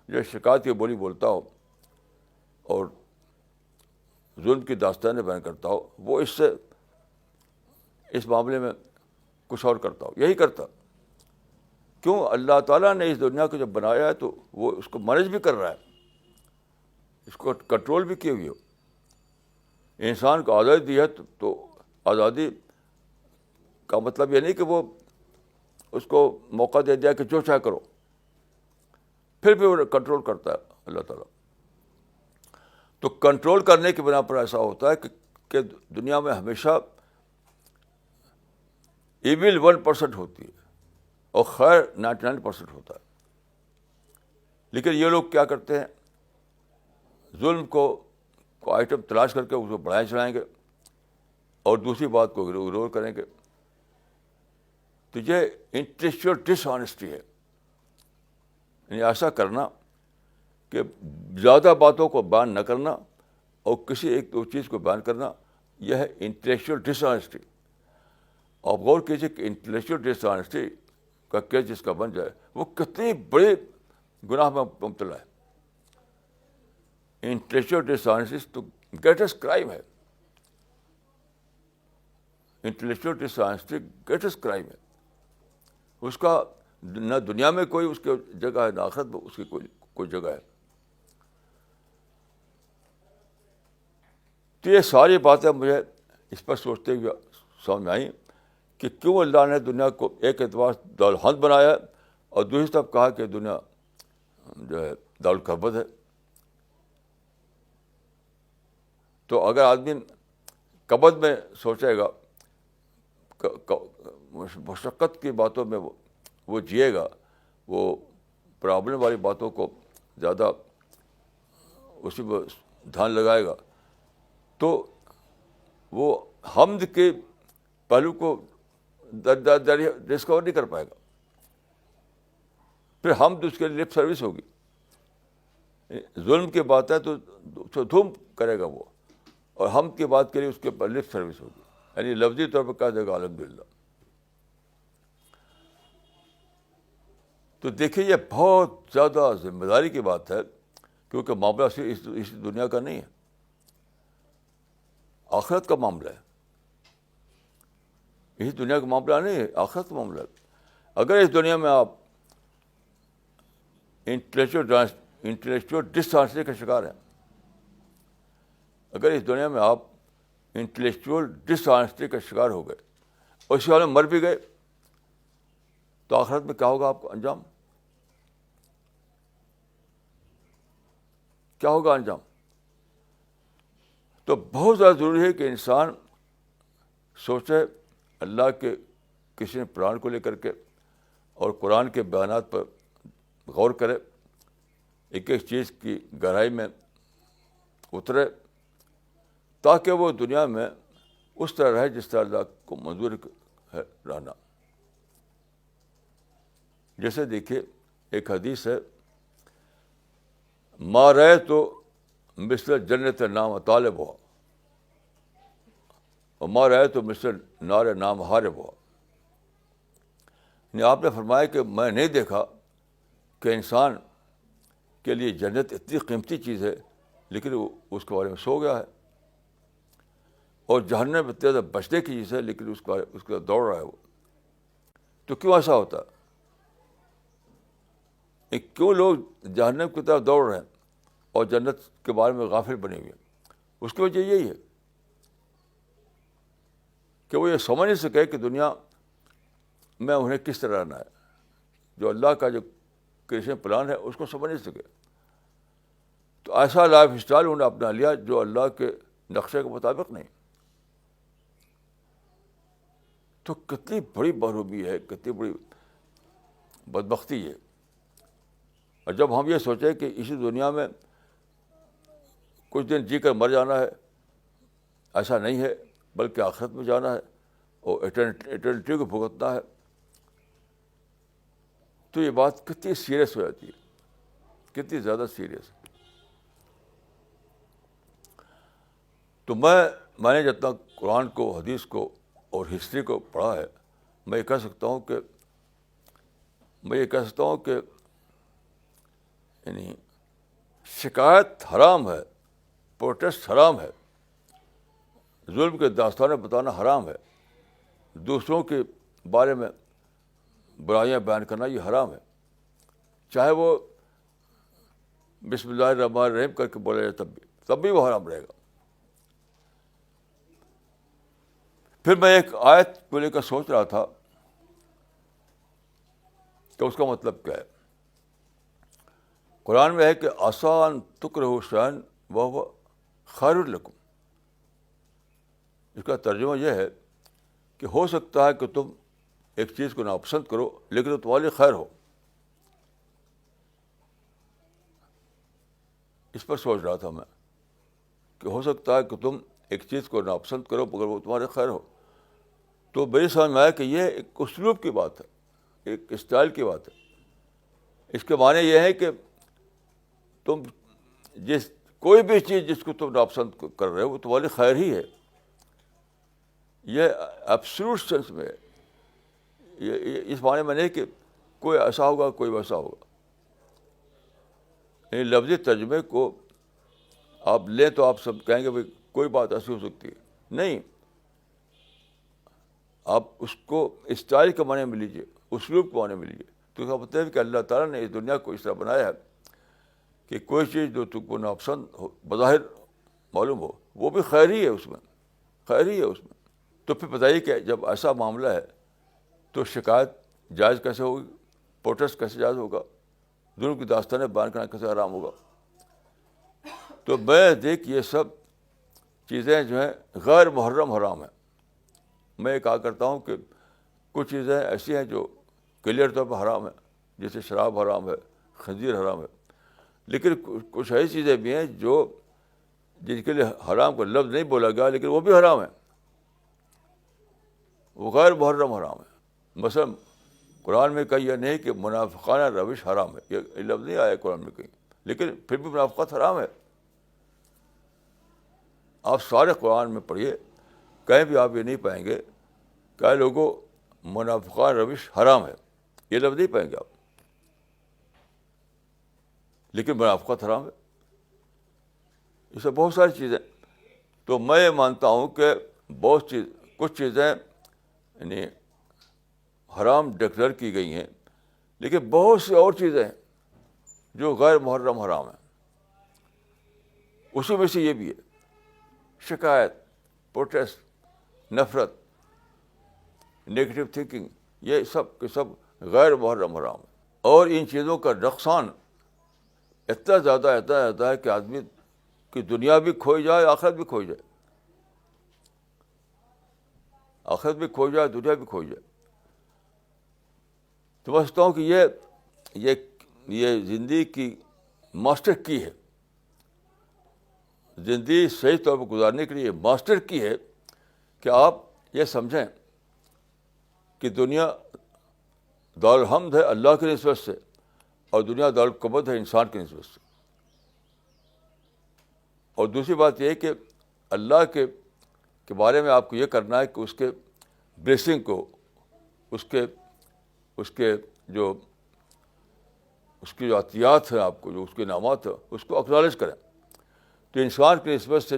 A: جو شکایت کی بولی بولتا ہو اور ظلم کی داستانیں بیان کرتا ہو, وہ اس معاملے میں کچھ اور کرتا ہو. یہی کرتا. کیوں؟ اللہ تعالیٰ نے اس دنیا کو جب بنایا ہے تو وہ اس کو مینیج بھی کر رہا ہے, اس کو کنٹرول بھی کیے ہوئے ہو. انسان کو آزادی دی ہے تو آزادی کا مطلب یہ نہیں کہ وہ اس کو موقع دے دیا کہ جو چاہے کرو, پھر بھی وہ کنٹرول کرتا ہے اللہ تعالیٰ. تو کنٹرول کرنے کی بنا پر ایسا ہوتا ہے کہ دنیا میں ہمیشہ ایول 1% ہوتی ہے اور خیر 99% ہوتا ہے. لیکن یہ لوگ کیا کرتے ہیں, ظلم کو آئٹم تلاش کر کے اس کو بڑھائیں چڑھائیں گے اور دوسری بات کو اگنور کریں گے. تو یہ انٹلیکچوئل ڈس آنیسٹی ہے. یعنی ایسا کرنا کہ زیادہ باتوں کو بیان نہ کرنا اور کسی ایک دو چیز کو بیان کرنا, یہ ہے انٹلیکچوئل ڈس آنیسٹی. آپ غور کیجیے کہ انٹلیکچوئل ڈس آنیسٹی کا کیس جس کا بن جائے وہ کتنی بڑے گناہ میں مبتلا ہے. انٹلیکچوئل ڈس آنیسٹی تو گریٹسٹ کرائم ہے. انٹلیکچوئل ڈس آنیسٹی گریٹسٹ کرائم ہے. اس کا نہ دنیا میں کوئی اس کی جگہ ہے, نہ آخرت میں اس کی کوئی جگہ ہے. تو یہ ساری باتیں مجھے اس پر سوچتے ہوئے سمجھ میں آئیں کہ کیوں اللہ نے دنیا کو ایک اعتبار دارالحرب بنایا ہے اور دوسری طرف کہا کہ دنیا جو ہے دارالکبد ہے. تو اگر آدمی کبد میں سوچے گا, مشقت کی باتوں میں وہ جیے گا, وہ پرابلم والی باتوں کو زیادہ اسی میں دھیان لگائے گا, تو وہ حمد کے پہلو کو ڈسکور نہیں کر پائے گا. پھر حمد اس کے لیے لپ سروس ہوگی. ظلم کی بات ہے تو دھوم کرے گا وہ, اور حمد کی بات کے لیے اس کے اوپر لپ سروس ہوگی, یعنی لفظی طور پہ کہہ دے گا الحمدللہ. تو دیکھیے یہ بہت زیادہ ذمہ داری کی بات ہے, کیونکہ معاملہ صرف اس دنیا کا نہیں ہے, آخرت کا معاملہ ہے. اس دنیا کا معاملہ نہیں ہے, آخرت کا معاملہ ہے. اگر اس دنیا میں آپ انٹلیکچوئل ڈس آنیسٹی کا شکار ہیں, اگر اس دنیا میں آپ انٹلیکچوئل ڈس آنیسٹی کا شکار ہو گئے اور اس حال میں مر بھی گئے, تو آخرت میں کیا ہوگا آپ کا انجام؟ کیا ہوگا انجام؟ تو بہت زیادہ ضروری ہے کہ انسان سوچے, اللہ کے کسی نے پلان کو لے کر کے اور قرآن کے بیانات پر غور کرے, ایک ایک چیز کی گہرائی میں اترے, تاکہ وہ دنیا میں اس طرح رہے جس طرح اللہ کو منظور ہے رہنا. جیسے دیکھیے ایک حدیث ہے, ما رہے تو مثل جنت نام طالب ہوا اور ما رہے تو مثل نار نام حارب ہوا. یعنی آپ نے فرمایا کہ میں نہیں دیکھا کہ انسان کے لیے جنت اتنی قیمتی چیز ہے, لیکن وہ اس کے بارے میں سو گیا ہے. اور جہنم میں تیز بچنے کی چیز ہے لیکن اس کا دوڑ رہا ہے وہ. تو کیوں ایسا ہوتا ہے؟ کیوں لوگ جہنم کی طرف دوڑ رہے ہیں اور جنت کے بارے میں غافل بنے ہوئے ہیں؟ اس کی وجہ یہی ہے کہ وہ یہ سمجھ نہیں سکے کہ دنیا میں انہیں کس طرح رہنا ہے. جو اللہ کا جو کریشن پلان ہے اس کو سمجھ نہیں سکے. تو ایسا لائف اسٹائل انہوں نے اپنا لیا جو اللہ کے نقشے کے مطابق نہیں. تو کتنی بڑی محرومی ہے, کتنی بڑی بدبختی ہے. اور جب ہم یہ سوچیں کہ اسی دنیا میں کچھ دن جی کر مر جانا ہے, ایسا نہیں ہے, بلکہ آخرت میں جانا ہے اور ایٹرنٹی کو بھگتنا ہے, تو یہ بات کتنی سیریس ہو جاتی ہے, کتنی زیادہ سیریس. تو میں نے جتنا قرآن کو, حدیث کو اور ہسٹری کو پڑھا ہے, میں یہ کہہ سکتا ہوں کہ یعنی شکایت حرام ہے, پروٹیسٹ حرام ہے, ظلم کے داستانیں بتانا حرام ہے, دوسروں کے بارے میں برائیاں بیان کرنا یہ حرام ہے, چاہے وہ بسم اللہ الرحمن الرحیم کر کے بولا جائے تب بھی وہ حرام رہے گا. پھر میں ایک آیت کو لے کر سوچ رہا تھا کہ اس کا مطلب کیا ہے. قرآن میں ہے کہ آسان تکرہوا شیئا وہو خیر لکم. اس کا ترجمہ یہ ہے کہ ہو سکتا ہے کہ تم ایک چیز کو ناپسند کرو لیکن وہ تمہارے لیے خیر ہو. اس پر سوچ رہا تھا میں کہ ہو سکتا ہے کہ تم ایک چیز کو ناپسند کرو مگر وہ تمہارے خیر ہو. تو میری سمجھ میں آیا کہ یہ ایک اسلوب کی بات ہے, ایک اسٹائل کی بات ہے. اس کے معنی یہ ہے کہ تم کوئی بھی چیز جس کو تم ناپسند کر رہے ہو وہ تمہاری خیر ہی ہے. یہ ایبسولوٹ سینس میں ہے, یہ اس معنی میں نہیں کہ کوئی ایسا ہوگا کوئی ویسا ہوگا. یعنی لفظی ترجمے کو آپ لیں تو آپ سب کہیں گے بھائی کوئی بات ایسی ہو سکتی ہے, نہیں. آپ اس کو اسٹائل کے معنی میں لیجیے, اسلوب کے معنی میں لیجیے. تو اس کا مطلب ہے کہ اللہ تعالیٰ نے اس دنیا کو اس طرح بنایا ہے کہ کوئی چیز جو تم کو ناپسند ہو, بظاہر معلوم ہو, وہ بھی خیر ہی ہے اس میں, خیر ہی ہے اس میں. تو پھر بتائیے کہ جب ایسا معاملہ ہے تو شکایت جائز کیسے ہوگی, پروٹیسٹ کیسے جائز ہوگا, ظلم کی داستانیں بیان کرنا کیسے حرام ہوگا. تو میں دیکھ یہ سب چیزیں جو ہیں غیر محرم حرام ہیں. میں یہ کہا کرتا ہوں کہ کچھ چیزیں ایسی ہیں جو کلیئر طور پر حرام ہیں, جیسے شراب حرام ہے, خنزیر حرام ہے. لیکن کچھ ایسی چیزیں بھی ہیں جن کے لیے حرام کا لفظ نہیں بولا گیا لیکن وہ بھی حرام ہے, وہ غیر محرم حرام ہے. مثلا قرآن میں کہیں یہ نہیں کہ منافقانہ روش حرام ہے, یہ لفظ نہیں آیا قرآن میں کہیں, لیکن پھر بھی منافقت حرام ہے. آپ سارے قرآن میں پڑھیے, کہیں بھی آپ یہ نہیں پائیں گے کہ لوگوں منافقانہ روش حرام ہے, یہ لفظ نہیں پائیں گے آپ, لیکن منافقت حرام ہے. اس سے بہت ساری چیزیں. تو میں یہ مانتا ہوں کہ کچھ چیزیں یعنی حرام ڈکلیئر کی گئی ہیں, لیکن بہت سی اور چیزیں ہیں جو غیر محرم حرام ہیں. اسی میں سے یہ بھی ہے, شکایت, پروٹیسٹ, نفرت, نیگیٹو تھنکنگ, یہ سب کے سب غیر محرم حرام ہے. اور ان چیزوں کا نقصان اتنا زیادہ ہے کہ آدمی کی دنیا بھی کھوئی جائے, آخرت بھی کھوئی جائے, آخرت بھی کھوئی جائے, دنیا بھی کھوئی جائے. سمجھتا ہوں کہ یہ زندگی کی ماسٹر کی ہے. زندگی صحیح طور پر گزارنے کے لیے ماسٹر کی ہے کہ آپ یہ سمجھیں کہ دنیا دارالحمد ہے اللہ کی نسبت سے, اور دنیا دارالکبد ہے انسان کی نسبت سے. اور دوسری بات یہ ہے کہ اللہ کے بارے میں آپ کو یہ کرنا ہے کہ اس کے بلیسنگ کو, اس کی جو عطیات ہیں آپ کو, جو اس کے انعامات ہیں, اس کو اکنالج کریں. تو انسان کی نسبت سے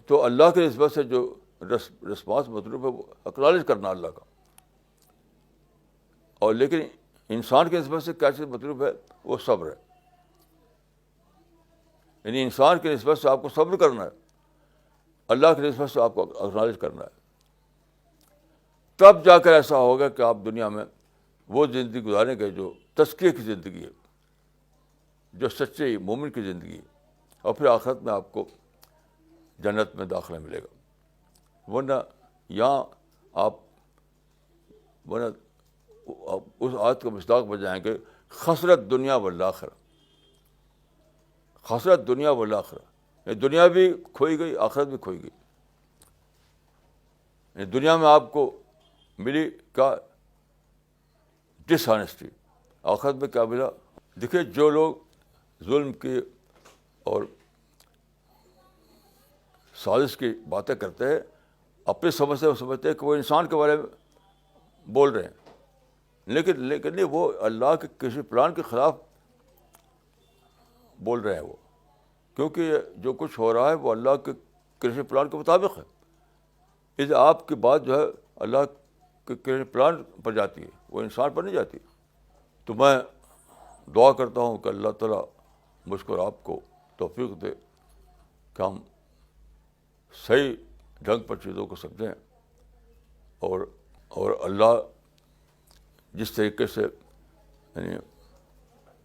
A: تو اللہ کی نسبت سے جو رسپانس مطلوب ہے وہ اکنالج کرنا اللہ کا. اور لیکن انسان کی نسبت سے کیا چیز مطلوب ہے؟ وہ صبر ہے. یعنی انسان کی نسبت سے آپ کو صبر کرنا ہے, اللہ کی نسبت سے آپ کو اکنالج کرنا ہے. تب جا کر ایسا ہوگا کہ آپ دنیا میں وہ زندگی گزاریں گے جو تزکیے کی زندگی ہے, جو سچے مومن کی زندگی ہے, اور پھر آخرت میں آپ کو جنت میں داخلہ ملے گا. ورنہ یہاں آپ اس آیت کا مصداق بن جائیں گے, خسرت دنیا والآخرہ, خسرت دنیا والآخرہ. دنیا بھی کھوئی گئی, آخرت بھی کھوئی گئی. دنیا میں آپ کو ملی کیا؟ ڈس آنیسٹی. آخرت میں کیا ملا؟ دیکھیے, جو لوگ ظلم کی اور سازش کی باتیں کرتے ہیں, اپنی سمجھ سے وہ سمجھتے ہیں کہ وہ انسان کے بارے میں بول رہے ہیں, لیکن نہیں, وہ اللہ کے کسی پلان کے خلاف بول رہے ہیں وہ, کیونکہ جو کچھ ہو رہا ہے وہ اللہ کے کسی پلان کے مطابق ہے. اس آپ کی بات جو ہے اللہ کے کسی پلان پر جاتی ہے, وہ انسان پر نہیں جاتی. تو میں دعا کرتا ہوں کہ اللہ تعالیٰ مجھ کو اور آپ کو توفیق دے کہ ہم صحیح ڈھنگ پر چیزوں کو سمجھیں, اور اللہ جس طریقے سے یعنی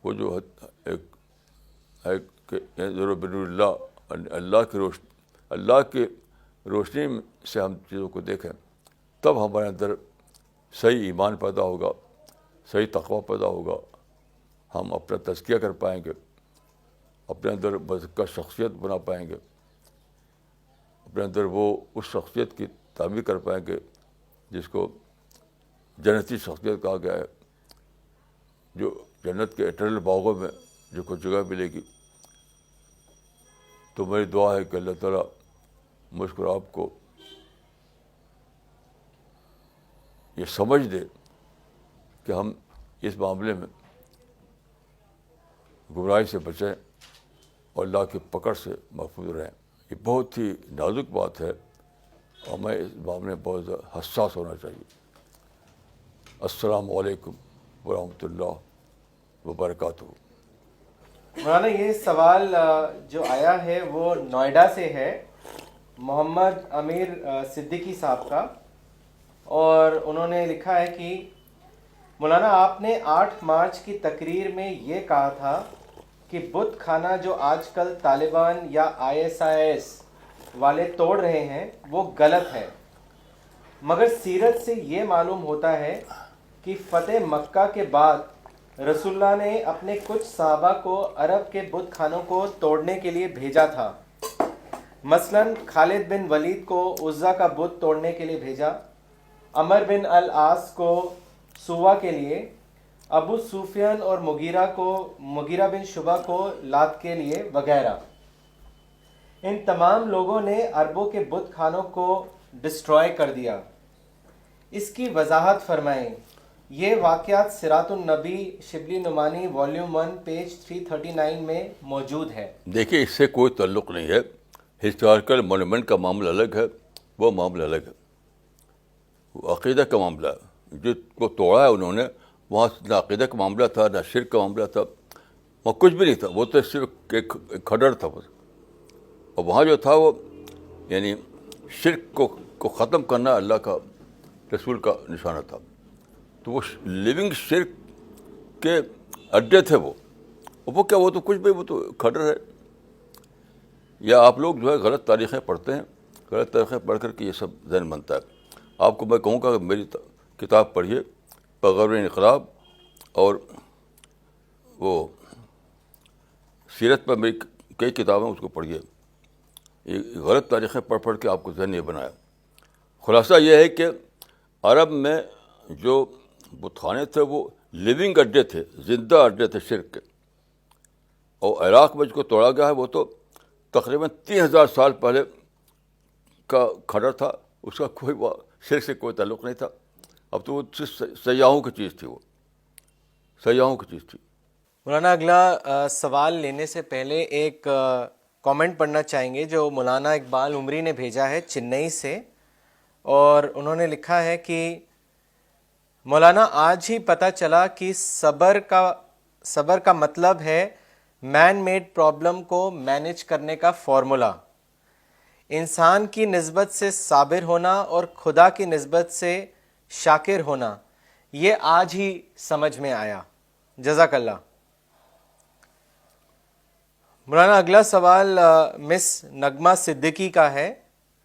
A: وہ جو ایک بن اللہ کی روشنی سے ہم چیزوں کو دیکھیں, تب ہمارے اندر صحیح ایمان پیدا ہوگا, صحیح تقویٰ پیدا ہوگا. ہم اپنا تزکیہ کر پائیں گے, اپنے اندر بزکہ شخصیت بنا پائیں گے, اپنے اندر وہ اس شخصیت کی تعمیر کر پائیں گے جس کو جنتی شخصیت کہا گیا ہے, جو جنت کے اٹرنل باغوں میں جو کو جگہ ملے گی. تو میری دعا ہے کہ اللہ تعالیٰ مجھ کو آپ کو یہ سمجھ دے کہ ہم اس معاملے میں گمراہی سے بچیں اور اللہ کی پکڑ سے محفوظ رہیں. یہ بہت ہی نازک بات ہے اور ہمیں اس معاملے میں بہت زیادہ حساس ہونا چاہیے. السلام علیکم ورحمۃ اللہ وبرکاتہ.
B: مولانا, یہ سوال جو آیا ہے وہ نوئیڈا سے ہے, محمد امیر صدیقی صاحب کا, اور انہوں نے لکھا ہے کہ مولانا آپ نے 8 مارچ کی تقریر میں یہ کہا تھا کہ بت خانہ جو آج کل طالبان یا ISIS والے توڑ رہے ہیں وہ غلط ہے, مگر سیرت سے یہ معلوم ہوتا ہے کہ فتح مکہ کے بعد رسول اللہ نے اپنے کچھ صحابہ کو عرب کے بت خانوں کو توڑنے کے لیے بھیجا تھا. مثلا خالد بن ولید کو عزا کا بت توڑنے کے لیے بھیجا, عمر بن العاص کو سوا کے لیے, ابو سفیان اور مغیرہ بن شعبہ کو لات کے لیے وغیرہ. ان تمام لوگوں نے عربوں کے بت خانوں کو ڈسٹروائے کر دیا. اس کی وضاحت فرمائیں. یہ واقعات سیرات النبی شبلی نعمانی والیوم 1 پیج 339 میں موجود ہے.
A: دیکھیے, اس سے کوئی تعلق نہیں ہے. ہسٹوریکل مونومنٹ کا معاملہ الگ ہے, وہ معاملہ الگ ہے. وہ عقیدہ کا معاملہ ہے. جس کو توڑا ہے انہوں نے, وہاں نہ عقیدہ کا معاملہ تھا نہ شرک کا معاملہ تھا, وہاں کچھ بھی نہیں تھا. وہ تو صرف ایک کھڈر تھا بس. اور وہاں جو تھا وہ یعنی شرک کو ختم کرنا اللہ کا رسول کا نشانہ تھا. تو وہ لیونگ شرک کے اڈے تھے. وہ کیا, وہ تو کچھ بھی, وہ تو کھڈر ہے. یا آپ لوگ جو ہے غلط تاریخیں پڑھتے ہیں, غلط تاریخیں پڑھ کر کے یہ سب ذہن بنتا ہے. آپ کو میں کہوں گا کہ میری کتاب پڑھیے, پیغمبر انقلاب, اور وہ سیرت پر میری کئی کتابیں, اس کو پڑھیے. یہ غلط تاریخیں پڑھ کے آپ کو ذہن نہیں بنایا. خلاصہ یہ ہے کہ عرب میں جو بت خانے تھے وہ لیونگ اڈے تھے, زندہ اڈے تھے شرک کے. اور عراق میں جس کو توڑا گیا ہے وہ تو تقریباً 3000 سال پہلے کا کھڈر تھا. اس کا کوئی شرک سے کوئی تعلق نہیں تھا. اب تو وہ صرف سیاحوں کی چیز تھی, وہ سیاحوں کی چیز تھی.
B: مولانا اگلا سوال لینے سے پہلے ایک کامنٹ پڑھنا چاہیں گے جو مولانا اقبال عمری نے بھیجا ہے چنئی سے، اور انہوں نے لکھا ہے کہ مولانا آج ہی پتہ چلا کہ صبر کا مطلب ہے مین میڈ پرابلم کو مینج کرنے کا فارمولا، انسان کی نسبت سے صابر ہونا اور خدا کی نسبت سے شاکر ہونا، یہ آج ہی سمجھ میں آیا۔ جزاک اللہ۔ مولانا اگلا سوال مس نغمہ صدیقی کا ہے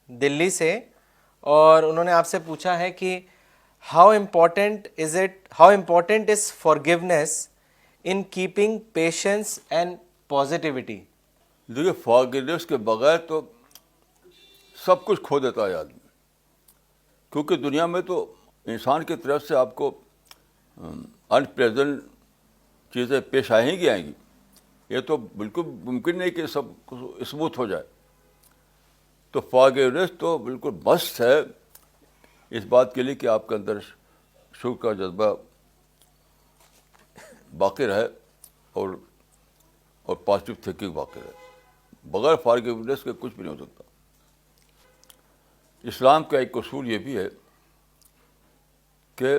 B: دلی سے، اور انہوں نے آپ سے پوچھا ہے کہ how important is forgiveness in keeping patience and positivity.
A: دیکھیے فارگیونیس کے بغیر تو سب کچھ کھو دیتا ہے آدمی، کیونکہ دنیا میں تو انسان کی طرف سے آپ کو ان پلیزنٹ چیزیں پیش آئیں گی آئیں گی، یہ تو بالکل ممکن نہیں کہ سب اسموتھ ہو جائے۔ تو فارگیونیس تو بالکل مسٹ ہے اس بات کے لیے کہ آپ کے اندر شکر کا جذبہ باقی رہے اور پازیٹیو تھنکنگ باقی رہے۔ بغیر فارگیونیس کے کچھ بھی نہیں ہو سکتا۔ اسلام کا ایک اصول یہ بھی ہے کہ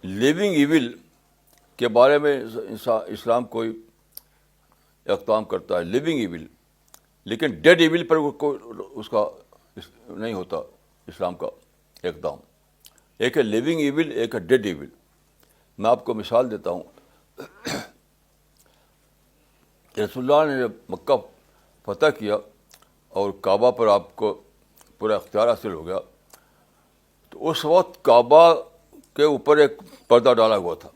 A: لیونگ ایول کے بارے میں اسلام کوئی اقدام کرتا ہے، لیونگ ایول، لیکن ڈیڈ ایول پر اس کا نہیں ہوتا اسلام کا اقدام۔ ایک ہے لیونگ ایول، ایک ہے ڈیڈ ایول۔ میں آپ کو مثال دیتا ہوں۔ رسول اللہ نے جب مکہ فتح کیا اور کعبہ پر آپ کو پورا اختیار حاصل ہو گیا، تو اس وقت کعبہ کے اوپر ایک پردہ ڈالا ہوا تھا،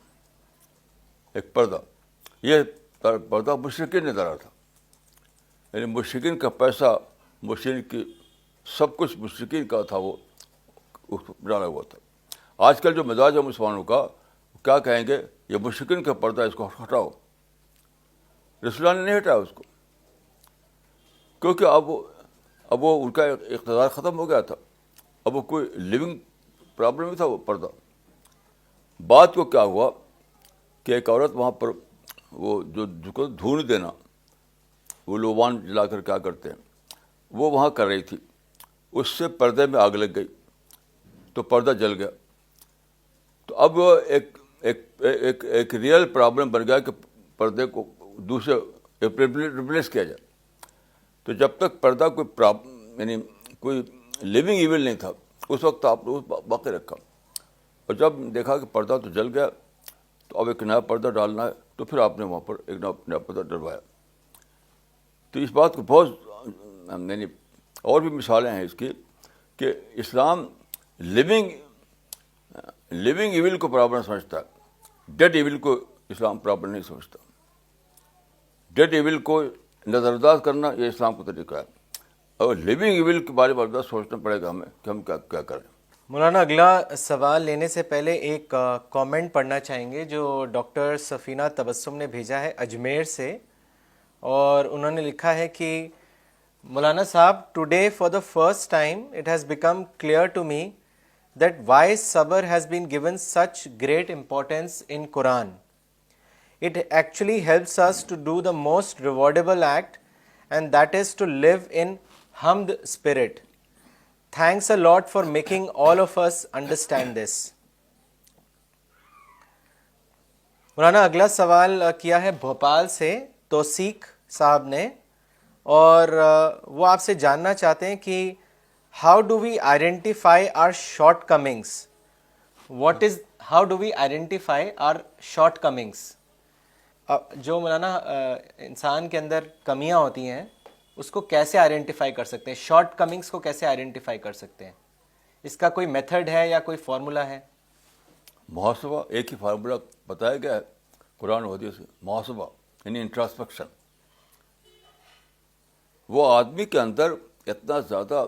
A: ایک پردہ۔ یہ پردہ مشرکین نے ڈالا تھا، یعنی مشرکین کا پیسہ، مشرکین کی سب کچھ مشرکین کا تھا، وہ ڈالا ہوا تھا۔ آج کل جو مزاج ہے مسلمانوں کا، کیا کہیں گے، یہ مشرکین کا پردہ، اس کو ہٹاؤ۔ رسول اللہ نے نہیں ہٹایا اس کو، کیونکہ اب وہ ان کا اقتدار ختم ہو گیا تھا، اب وہ کوئی لیونگ پرابلم نہیں تھا وہ پردہ۔ بات کو کیا ہوا کہ ایک عورت وہاں پر وہ جو دھون دینا، وہ لوبان جلا کر کیا کرتے ہیں، وہ وہاں کر رہی تھی، اس سے پردے میں آگ لگ گئی تو پردہ جل گیا۔ تو اب ایک ریئل پرابلم بن گیا کہ پردے کو دوسرے ریپلیس کیا جائے۔ تو جب تک پردہ یعنی کوئی لیونگ ایول نہیں تھا، اس وقت آپ نے باقی رکھا، اور جب دیکھا کہ پردہ تو جل گیا تو اب ایک نیا پردہ ڈالنا ہے، تو پھر آپ نے وہاں پر ایک نیا پردہ ڈلوایا۔ تو اس بات کو بہت یعنی اور بھی مثالیں ہیں اس کی کہ اسلام لیونگ ایول کو پرابلم سمجھتا ہے، ڈیڈ ایول کو اسلام پرابلم نہیں سمجھتا۔ ڈیڈ ایول کو نظر انداز کرنا یہ اسلام کا طریقہ ہے، اور لیونگ ایول کے بارے میں سوچنا پڑے گا ہمیں کہ ہم کیا کریں۔
B: مولانا اگلا سوال لینے سے پہلے ایک کامنٹ پڑھنا چاہیں گے جو ڈاکٹر سفینہ تبسم نے بھیجا ہے اجمیر سے، اور انہوں نے لکھا ہے کہ مولانا صاحب، today for the first time it has become clear to me that why صبر has been given such great importance in Quran. It actually helps us to do the most rewardable act, and that is to live in hamd spirit. Thanks a lot for making all of us understand this. مولانا اگلا سوال کیا ہے بھوپال سے توثیق صاحب نے، اور وہ آپ سے جاننا چاہتے ہیں کہ how do we identify our shortcomings? How do we identify our shortcomings? جو مولانا انسان کے اندر کمیاں ہوتی ہیں اس کو کیسے آئیڈینٹیفائی کر سکتے ہیں، شارٹ کمنگس کو کیسے آئیڈینٹیفائی کر سکتے ہیں؟ اس کا کوئی میتھڈ ہے یا کوئی فارمولا ہے؟
A: محاسبہ ایک ہی فارمولا بتایا گیا ہے قرآن و حدیث سے، محاسبہ یعنی انٹراسپیکشن۔ وہ آدمی کے اندر اتنا زیادہ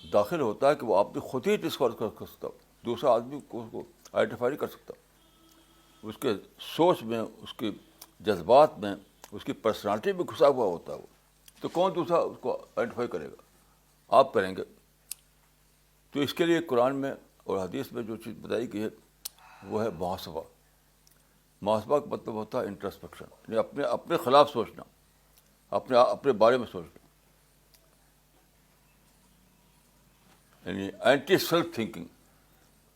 A: داخل ہوتا ہے کہ وہ آپ خود ہی ڈسکور کر سکتا، دوسرا آدمی کو اس کو آئیڈینٹیفائی نہیں کر سکتا۔ اس کے سوچ میں، اس کے جذبات میں، اس کی پرسنالٹی میں گھسا ہوا ہوتا ہے وہ، تو کون دوسرا اس کو آئیڈینٹیفائی کرے گا؟ آپ کریں گے۔ تو اس کے لیے قرآن میں اور حدیث میں جو چیز بتائی گئی ہے وہ ہے محاسبہ، محاسبہ کا مطلب ہوتا ہے انٹرسپیکشن، یعنی اپنے خلاف سوچنا، اپنے بارے میں سوچنا، یعنی اینٹی سیلف تھنکنگ.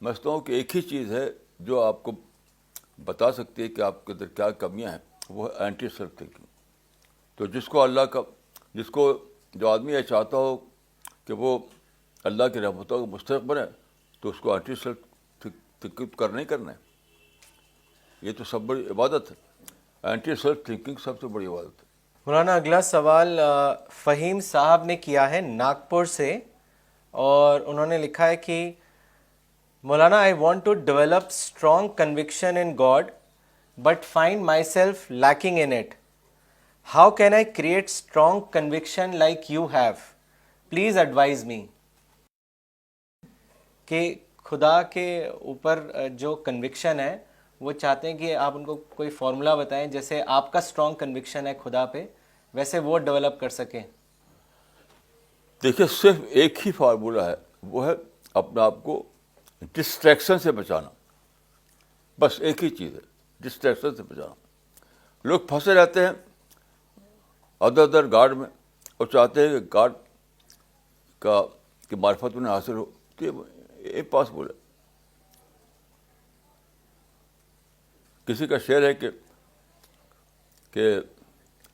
A: میں سمجھتا ہوں کہ ایک ہی چیز ہے جو آپ کو بتا سکتی ہے کہ آپ کے اندر کیا کمیاں ہیں، وہ ہے اینٹی سیلف تھنکنگ. تو جس کو جو آدمی یہ چاہتا ہو کہ وہ اللہ کی رحمتوں کا مستحق بنے، تو اس کو اینٹی سیلف تھنکنگ کرنا ہی کرنا ہے. یہ تو سب بڑی عبادت ہے. اینٹی سیلف تھنکنگ سب سے بڑی عبادت ہے.
B: مولانا اگلا سوال فہیم صاحب نے کیا ہے ناگپور سے، اور انہوں نے لکھا ہے کہ Maulana I want to develop strong conviction in God but find myself lacking in it. How can I create strong conviction like you have? Please advise me. کہ خدا کے اوپر جو کنوکشن ہے وہ چاہتے ہیں کہ آپ ان کو کوئی فارمولا بتائیں جیسے آپ کا اسٹرانگ کنوکشن ہے خدا پہ، ویسے وہ ڈیولپ کر سکیں.
A: دیکھیے صرف ایک ہی فارمولہ ہے، وہ ہے اپنے آپ کو ڈسٹریکشن سے بچانا. بس ایک ہی چیز ہے، ڈسٹریکشن سے بچانا. لوگ پھنسے رہتے ہیں ادر گاڈ میں، اور چاہتے ہیں کہ گاڈ کی معرفت انہیں حاصل ہو. تو یہ امپاسبل ہے. کسی کا شعر ہے کہ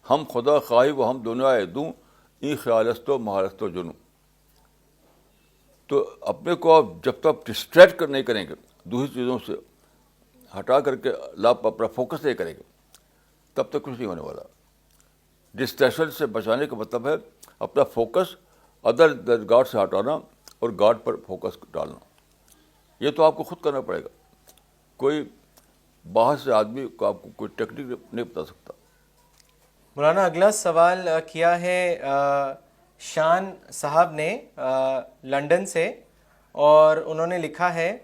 A: ہم خدا خواہی و ہم دنیا دوں این خیالست و مہارست و جنوں. تو اپنے کو آپ جب تک ڈسٹریکٹ نہیں کریں گے، دوسری چیزوں سے ہٹا کر کے آپ اپنا فوکس نہیں کریں گے، تب تک کچھ نہیں ہونے والا. ڈسٹریکشن سے بچانے کا مطلب ہے اپنا فوکس ادر گاڈ سے ہٹانا اور گاڈ پر فوکس ڈالنا. یہ تو آپ کو خود کرنا پڑے گا. کوئی باہر سے آدمی کو آپ کو کوئی ٹیکنیک نہیں بتا سکتا.
B: مولانا اگلا سوال کیا ہے شان صاحب نے لنڈن سے، اور انہوں نے لکھا ہے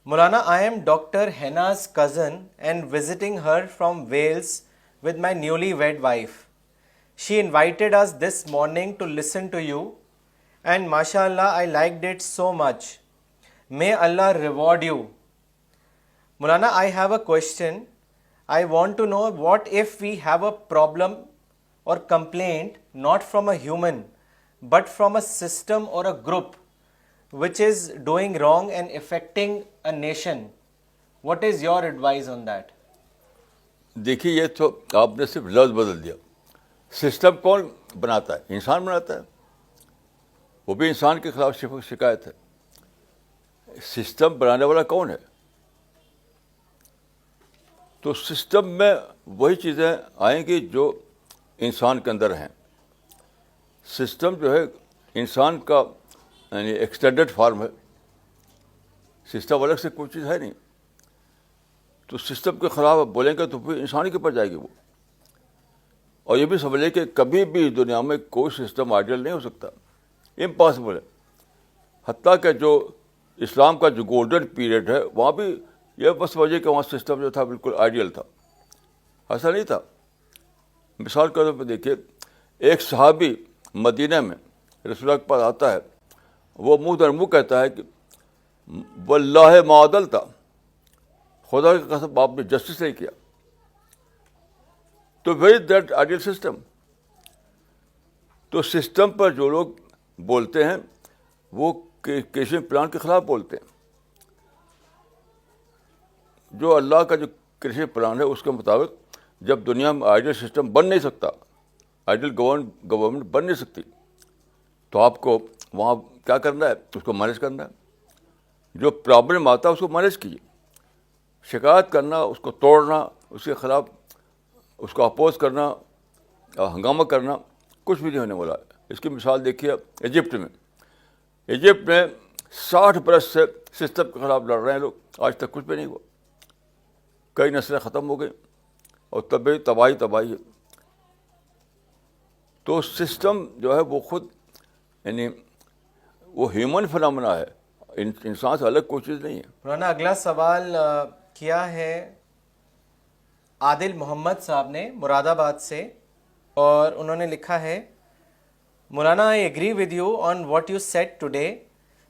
B: مولانا آئی ایم ڈاکٹر ہیناز cousin and visiting her from Wales with my newly wed wife. She invited us this morning to listen to you and mashallah I liked it so much. May Allah reward you. Maulana, I have a question. I want to know, what if we have a problem or complaint not from a human but from a system or a group which is doing wrong and affecting a nation? What is your advice on that?
A: دیکھیے یہ تو آپ نے صرف لفظ بدل دیا. System کون بناتا ہے؟ انسان بناتا ہے. وہ بھی انسان کے خلاف شکایت ہے. سسٹم بنانے والا کون ہے؟ تو سسٹم میں وہی چیزیں آئیں گی جو انسان کے اندر ہیں. سسٹم جو ہے انسان کا یعنی ایکسٹینڈڈ فارم ہے. سسٹم الگ سے کوئی چیز ہے نہیں. تو سسٹم کے خلاف آپ بولیں گے تو پھر انسانی کے اوپر جائے گی وہ. اور یہ بھی سمجھ لیں کہ کبھی بھی دنیا میں کوئی سسٹم آئیڈیل نہیں ہو سکتا. امپاسبل ہے. حتیٰ کہ جو اسلام کا جو گولڈن پیریڈ ہے وہاں بھی یہ بس وجہ کہ وہاں سسٹم جو تھا بالکل آئیڈیل تھا. ایسا نہیں تھا. مثال کے طور پہ دیکھیے، ایک صحابی مدینہ میں رسول اللہ کے پاس آتا ہے، وہ منہ در منہ کہتا ہے کہ واللہ ما عدلتا، خدا کی قسم آپ نے جسٹس نہیں کیا. تو where is that ideal system? تو سسٹم پر جو لوگ بولتے ہیں وہ کریشن پلان کے خلاف بولتے ہیں. جو اللہ کا جو کریشن پلان ہے اس کے مطابق جب دنیا میں آئیڈیل سسٹم بن نہیں سکتا، آئیڈیل گورنمنٹ بن نہیں سکتی، تو آپ کو وہاں کیا کرنا ہے؟ اس کو مینیج کرنا ہے. جو پرابلم آتا ہے اس کو مینیج کیجیے. شکایت کرنا، اس کو توڑنا، اس کے خلاف اس کو اپوز کرنا، ہنگامہ کرنا، کچھ بھی نہیں ہونے والا. اس کی مثال دیکھیے ایجپٹ میں. ایجپٹ میں 60 برس سے سسٹم کے خلاف لڑ رہے ہیں لوگ، آج تک کچھ بھی نہیں ہوا. کئی نسلیں ختم ہو گئی اور طبی تباہی ہے. تو سسٹم جو ہے وہ خود یعنی وہ ہیومن فنامنا ہے، انسان سے الگ کوئی چیز نہیں ہے.
B: مولانا اگلا سوال کیا ہے عادل محمد صاحب نے مراد آباد سے، اور انہوں نے لکھا ہے مولانا I agree with you on what you said today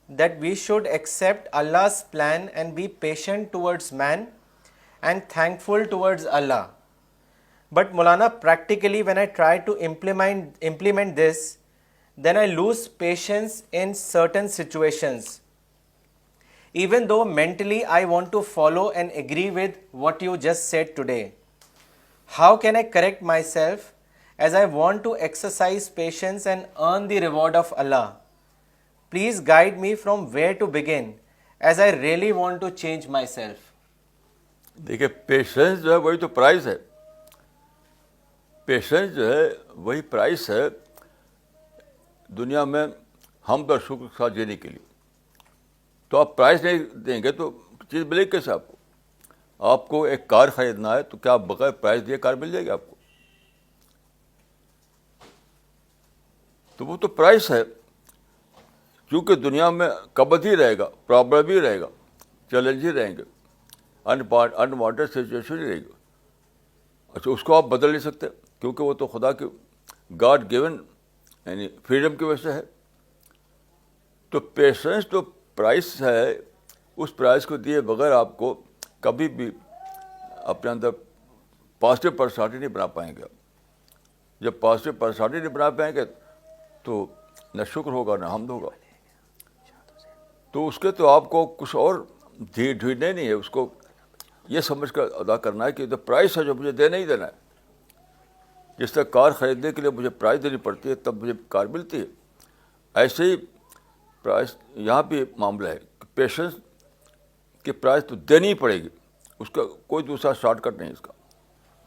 B: that we should accept Allah's plan and be patient towards man and thankful towards Allah. But Maulana, practically when I try to implement this, then I lose patience in certain situations. Even though mentally I want to follow and agree with what you just said today. How can I correct myself as I want to exercise patience and earn the reward of Allah? Please guide me from where to begin as I really want to change myself.
A: دیکھیے patience جو ہے وہی تو price ہے. Patience جو ہے وہی price ہے دنیا میں حمد اور شکر کے ساتھ جینے کے لیے. تو آپ پرائز نہیں دیں گے تو چیز ملے گی کیسے آپ کو؟ آپ کو ایک کار خریدنا ہے تو کیا آپ بغیر پرائز دیے کار مل جائے گی آپ کو؟ تو وہ تو پرائز ہے. کیونکہ دنیا میں قبض ہی رہے گا, پرابلم ہی رہے گا, چیلنج ہی رہیں گے, انوانٹیڈ سچویشن ہی رہے گا. اچھا, اس کو آپ بدل نہیں سکتے کیونکہ وہ تو خدا کی گاڈ گیون یعنی فریڈم کی وجہ سے ہے. تو پیشنس جو پرائز ہے اس پرائز کو دیے بغیر آپ کو کبھی بھی اپنے اندر پازیٹیو پرسنالٹی نہیں بنا پائیں گے. جب پازیٹیو پرسنالٹی نہیں بنا پائیں گے تو نہ شکر ہوگا نہ حمد ہوگا. تو اس کے تو آپ کو کچھ اور ڈھونڈنے نہیں ہے, اس کو یہ سمجھ کر ادا کرنا ہے کہ جو پرائز ہے جو مجھے دینا ہی دینا ہے. جس طرح کار خریدنے کے لیے مجھے پرائز دینی پڑتی ہے تب مجھے کار ملتی ہے, ایسے ہی پرائز یہاں بھی معاملہ ہے کہ پیشنس کی پرائز تو دینی ہی پڑے گی, اس کا کوئی دوسرا شارٹ کٹ نہیں اس کا.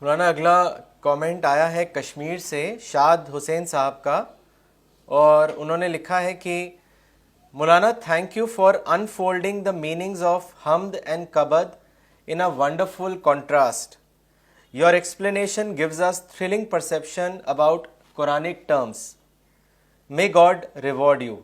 B: مولانا اگلا کامنٹ آیا ہے کشمیر سے شاد حسین صاحب کا, اور انہوں نے لکھا ہے کہ مولانا thank you for unfolding the meanings of حمد and قبد in a wonderful contrast. Your explanation gives us thrilling perception about Quranic terms. May God reward you.